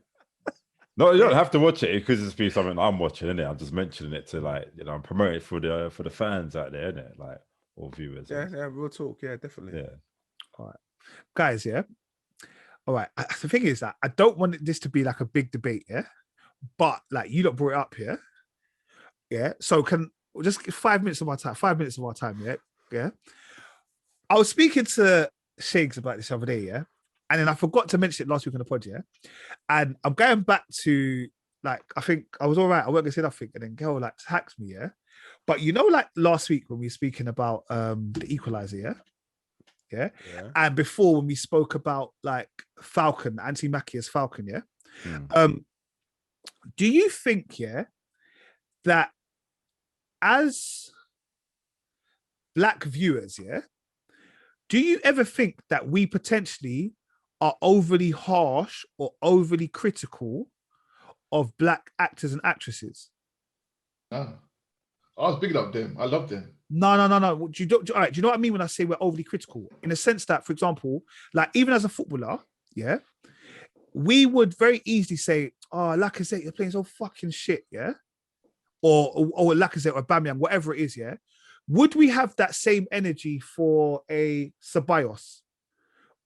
No, you don't have to watch it because it's be something I'm watching, innit? I'm just mentioning it to like, you know, I'm promoting it for the fans out there, innit? Like, or viewers. Yeah, we'll talk. Yeah, definitely. Yeah. all right, guys. Yeah. All right. The thing is that I don't want this to be like a big debate. Yeah. But like you lot brought it up here. Yeah. So can just 5 minutes of our time. 5 minutes of our time. Yeah. Yeah. I was speaking to Shiggs about this other day. Yeah. And then I forgot to mention it last week on the pod, yeah. And I'm going back to like I think I was all right. I wasn't gonna say nothing, and then girl like hacks me, yeah. But you know, like last week when we were speaking about the Equalizer, yeah. And before when we spoke about like Falcon, Anti-Mackie as Falcon, yeah. Do you think, yeah, that as black viewers, yeah, do you ever think that we potentially are overly harsh or overly critical of black actors and actresses? I was bigging up them. I love them. No. All right, do you know what I mean when I say we're overly critical? In a sense that, for example, like even as a footballer, yeah, we would very easily say, oh, Lacazette, you're playing so fucking shit, yeah? Or Lacazette or Aubameyang, whatever it is, yeah? Would we have that same energy for a Ceballos?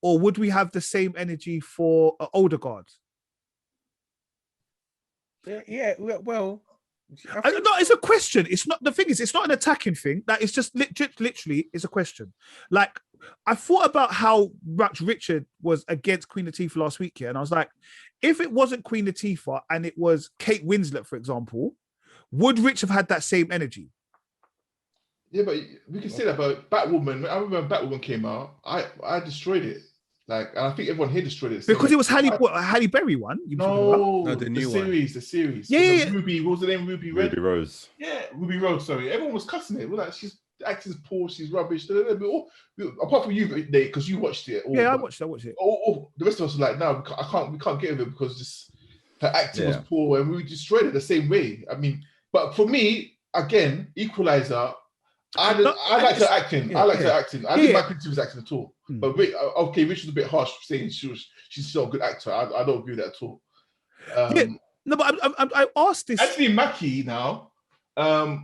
Or would we have the same energy for an Odegaard? Yeah. Well, No, it's a question. It's not the thing is, it's not an attacking thing. That it's just literally is a question. Like I thought about how much Richard was against Queen Latifah last week here, and I was like, if it wasn't Queen Latifah and it was Kate Winslet, for example, would Rich have had that same energy? Yeah, but we can say that about Batwoman. I remember when Batwoman came out, I destroyed it. Like, and I think everyone here destroyed it. Because it was Halle Berry one. No, the new series, the series. Yeah. Ruby, what was the name? Ruby Rose. Yeah, Ruby Rose. Sorry, everyone was cussing it. We're like, she's acting's poor, she's rubbish. Apart from you, Nate, because you watched it. I watched it. The rest of us were like, no, we can't get with it because just her acting was poor, and we destroyed it the same way. I mean, but for me, again, Equalizer. I like her acting. I like her acting. I didn't like Richard's acting at all. But Rich was a bit harsh saying she's not a good actor. I don't agree with that at all. No, but I asked this. Anthony Mackie now. I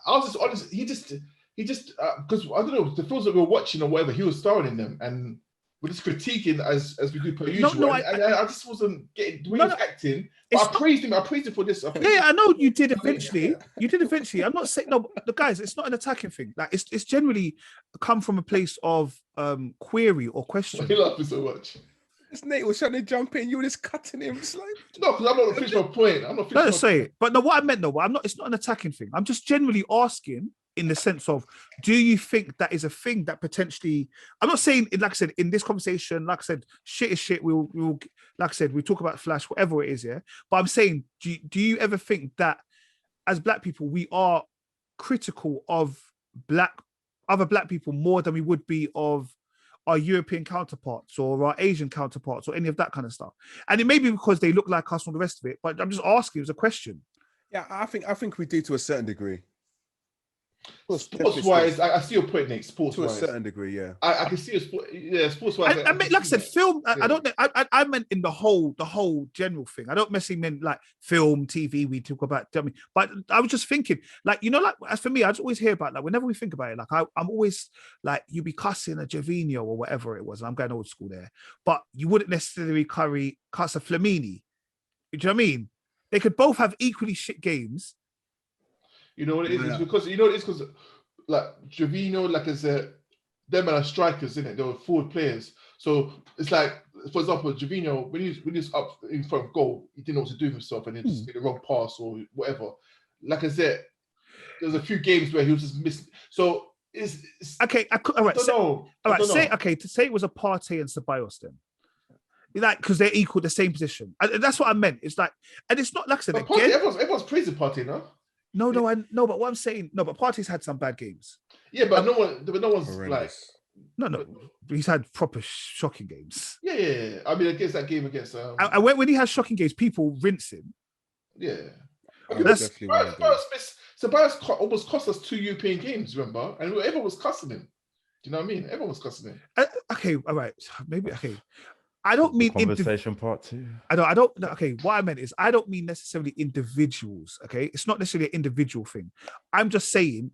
was just honest. He just because I don't know the films that we were watching or whatever, he was starring in them, and we're just critiquing as we do per usual. I just wasn't getting the way he was acting. But I praised him for this. I know you did eventually. You did eventually. I'm not saying no, but guys, it's not an attacking thing. Like it's generally come from a place of query or question. He loved me so much. This Nate was trying to jump in. You were just cutting him. It's like, no, because I'm not finished my point. I'm not. Let's say it. But no, what I meant though, I'm not. It's not an attacking thing. I'm just generally asking in the sense of, do you think that is a thing that potentially? I'm not saying, like I said, in this conversation, like I said, shit is shit. We'll like I said, we talk about Flash, whatever it is, yeah. But I'm saying, do you ever think that as black people we are critical of other black people more than we would be of our European counterparts or our Asian counterparts or any of that kind of stuff? And it may be because they look like us and the rest of it, but I'm just asking as a question. Yeah, I think we do to a certain degree. Sports-wise, I see your point, Nick. Sports-wise, to a certain degree, yeah. I can see sports-wise. I mean, like I said, film. I don't. I meant in the whole general thing. I don't necessarily mean like film, TV. We talk about. I mean, but I was just thinking, like like as for me, I just always hear about like whenever we think about it, like I'm always like you be cussing a Gervinho or whatever it was. And I'm going old school there, but you wouldn't necessarily cuss a Flamini. Do you know what I mean? They could both have equally shit games. You know what it is? It's because because like Gervinho, like as them are strikers, isn't it? They were forward players. So it's like, for example, Gervinho, when he was up in front of goal, he didn't know what to do with himself and he just made the wrong pass or whatever. Like I said, there's a few games where he was just missing. So it's okay. All right. To say it was a Partey and Ceballos then. Like, because they're equal, the same position. And that's what I meant. It's like, and it's not like I said but again. Partey, everyone's praising Partey, no? No, but what I'm saying, but Partey's had some bad games. Yeah, but no one's horrendous. like, No. He's had proper shocking games. Yeah. I mean, against that game against. And when he has shocking games, people rinse him. Yeah. That's definitely one of those. Ceballos almost cost us 2 European games, remember? And everyone was cussing him. Do you know what I mean? Everyone was cussing him. Okay, all right. Maybe, okay. I don't mean conversation part 2. I don't. Okay, what I meant is I don't mean necessarily individuals. Okay, it's not necessarily an individual thing. I'm just saying,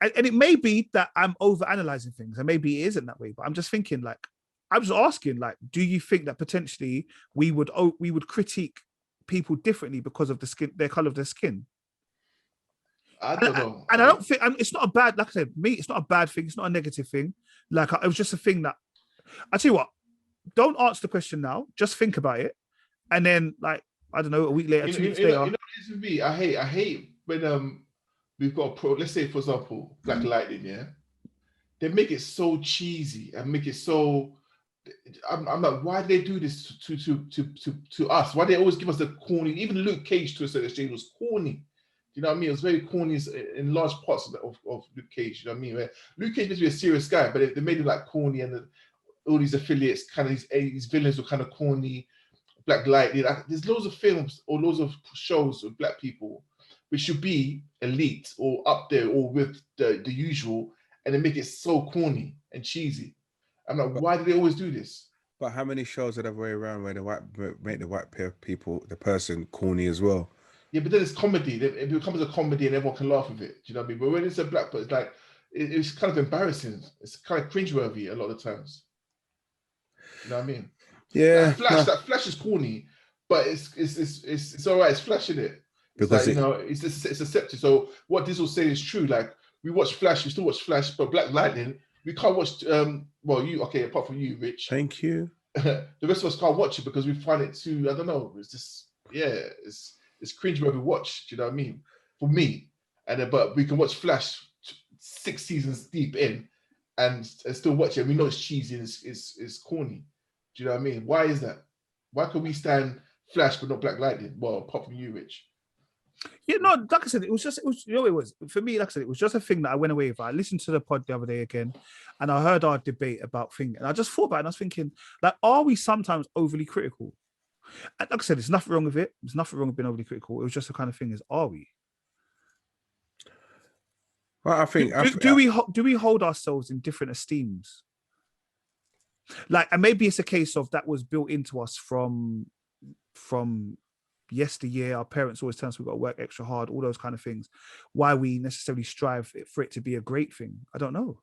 and it may be that I'm over analyzing things, and maybe it isn't that way. But I'm just thinking, like, I'm just asking, like, do you think that potentially we would critique people differently because of their color of their skin? I don't know. And I don't think it's not a bad. Like I said, it's not a bad thing. It's not a negative thing. Like it was just a thing that I tell you what. Don't answer the question now. Just think about it, and then, like, I don't know, a week later, 2 weeks later. You know what it is with me? I hate when we've got a pro. Let's say, for example, Black Lightning. Yeah, they make it so cheesy and make it so. I'm like, why do they do this to us? Why do they always give us the corny? Even Luke Cage, to a certain extent, was corny. You know what I mean? It was very corny in large parts of Luke Cage. You know what I mean? Where Luke Cage used to be a serious guy, but they made him like corny, and all these affiliates, kind of these villains were kind of corny. Black Lightning. There's loads of films or loads of shows with black people which should be elite or up there or with the usual, and they make it so corny and cheesy. I'm like, why do they always do this? But how many shows are the way around where make the white people, the person, corny as well? Yeah, but then it's comedy. It becomes a comedy and everyone can laugh with it. Do you know what I mean? But when it's a black person, it's like it's kind of embarrassing. It's kind of cringeworthy a lot of times. You know what I mean? Yeah. That Flash is corny, but it's all right. It's Flash, in it? Because like, it's accepted. So what this will say is true. Like, we watch Flash, we still watch Flash, but Black Lightning, we can't watch. Apart from you, Rich. Thank you. The rest of us can't watch it because we find it too. I don't know. It's just it's cringeworthy watch. Do you know what I mean? For me, but we can watch Flash 6 seasons deep in, and still watch it. We know it's cheesy and it's corny. Do you know what I mean? Why is that? Why can we stand Flash but not Black Lightning? Well, apart from you, Rich. Yeah, no, like I said, it was for me, like I said, it was just a thing that I went away with. I listened to the pod the other day again, and I heard our debate about things, and I just thought about it, and I was thinking, like, are we sometimes overly critical? And like I said, there's nothing wrong with it. There's nothing wrong with being overly critical. It was just the kind of thing are we? Well, I think do we hold ourselves in different esteems? Like, and maybe it's a case of that was built into us from yesteryear. Our parents always tell us we've got to work extra hard, all those kind of things. Why we necessarily strive for it to be a great thing, I don't know.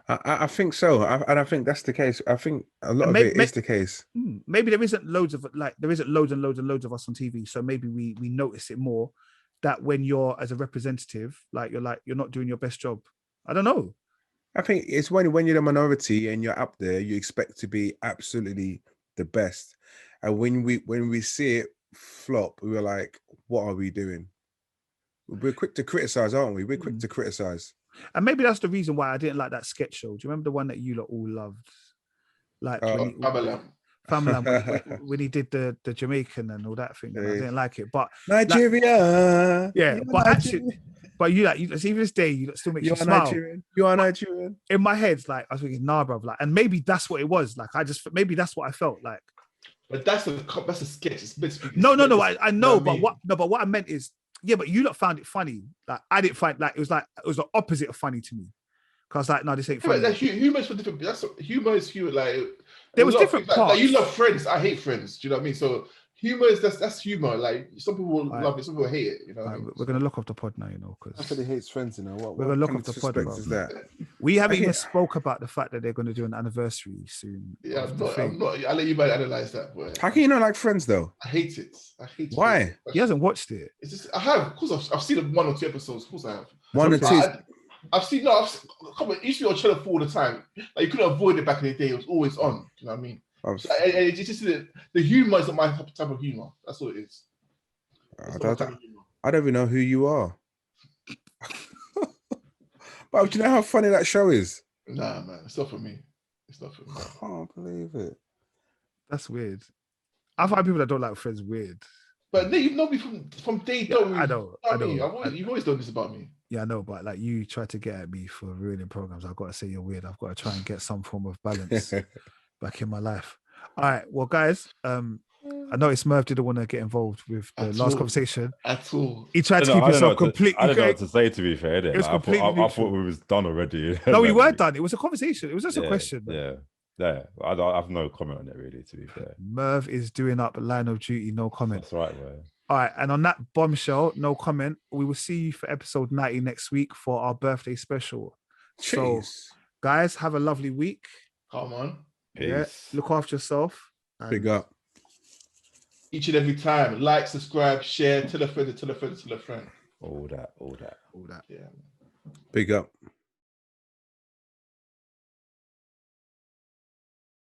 I think so, and I think that's the case. I think a lot of it is the case. Maybe there isn't loads of loads and loads and loads of us on TV, so maybe we notice it more. That when you're as a representative, you're not doing your best job. I don't know. I think it's when you're the minority and you're up there, you expect to be absolutely the best, and when we see it flop, we were like, what are we doing? We're quick to criticize, aren't we? We're quick to criticize. And maybe that's the reason why I didn't like that sketch show. Do you remember the one that you lot all loved? Like Family, when he did the Jamaican and all that thing. I didn't like it. But Nigeria. But actually, but even this day, you still makes you smile. Nigerian. You are Nigerian. In my head, like, I was thinking, nah, bro. Like, and maybe that's what it was. Like, maybe that's what I felt like. But that's a sketch. It's meant to be. No. I know, but what I meant is, yeah, but you lot found it funny. Like, I didn't find, like, it was the opposite of funny to me. Cause like, no, this ain't funny. Humor is for different. Humor is humor. Like, there was different parts. Like, you love Friends. I hate Friends. Do you know what I mean? So humor is that's humor. Like, some people love it, some people hate it. You know. What I mean? We're gonna look off the pod now, you know, because everybody hates Friends. You know what? We're gonna look off the pod. Is that? We haven't even spoke about the fact that they're going to do an anniversary soon. Yeah, I'm not. I'll let you analyze that. Boy. How can you not like Friends though? I hate it. Why? Friends. He hasn't watched it. It's just I have. Of course, I've seen 1 or 2 episodes. Of course, I have. 1 or 2. I've seen. Come on, it used to be on Channel 4 all the time. Like, you couldn't avoid it back in the day. It was always on. Do you know what I mean? It's just the humor is not my type of humor. That's what it is. I don't even know who you are. But do you know how funny that show is? Nah, man, it's not for me. I can't believe it. That's weird. I find people that don't like Friends weird. But you've known me from day dot. I know. You've always done this about me. Yeah, I know, but like you try to get at me for ruining programs. I've got to say you're weird. I've got to try and get some form of balance back in my life. All right, well, guys, I noticed Merv didn't want to get involved with the last conversation at all. He tried to keep himself completely. I don't know what to say, to be fair. It was completely I thought we was done already. No, we were done. It was a conversation. It was just a question. Yeah. I have no comment on it, really, to be fair. Merv is doing up Line of Duty, no comment. That's right, man. All right, and on that bombshell, no comment. We will see you for episode 90 next week for our birthday special. Jeez. So, guys, have a lovely week. Come on. Peace. Yeah, look after yourself. Big up. Each and every time, like, subscribe, share, tell a friend, tell a friend, tell a friend. All that. Yeah. Big up.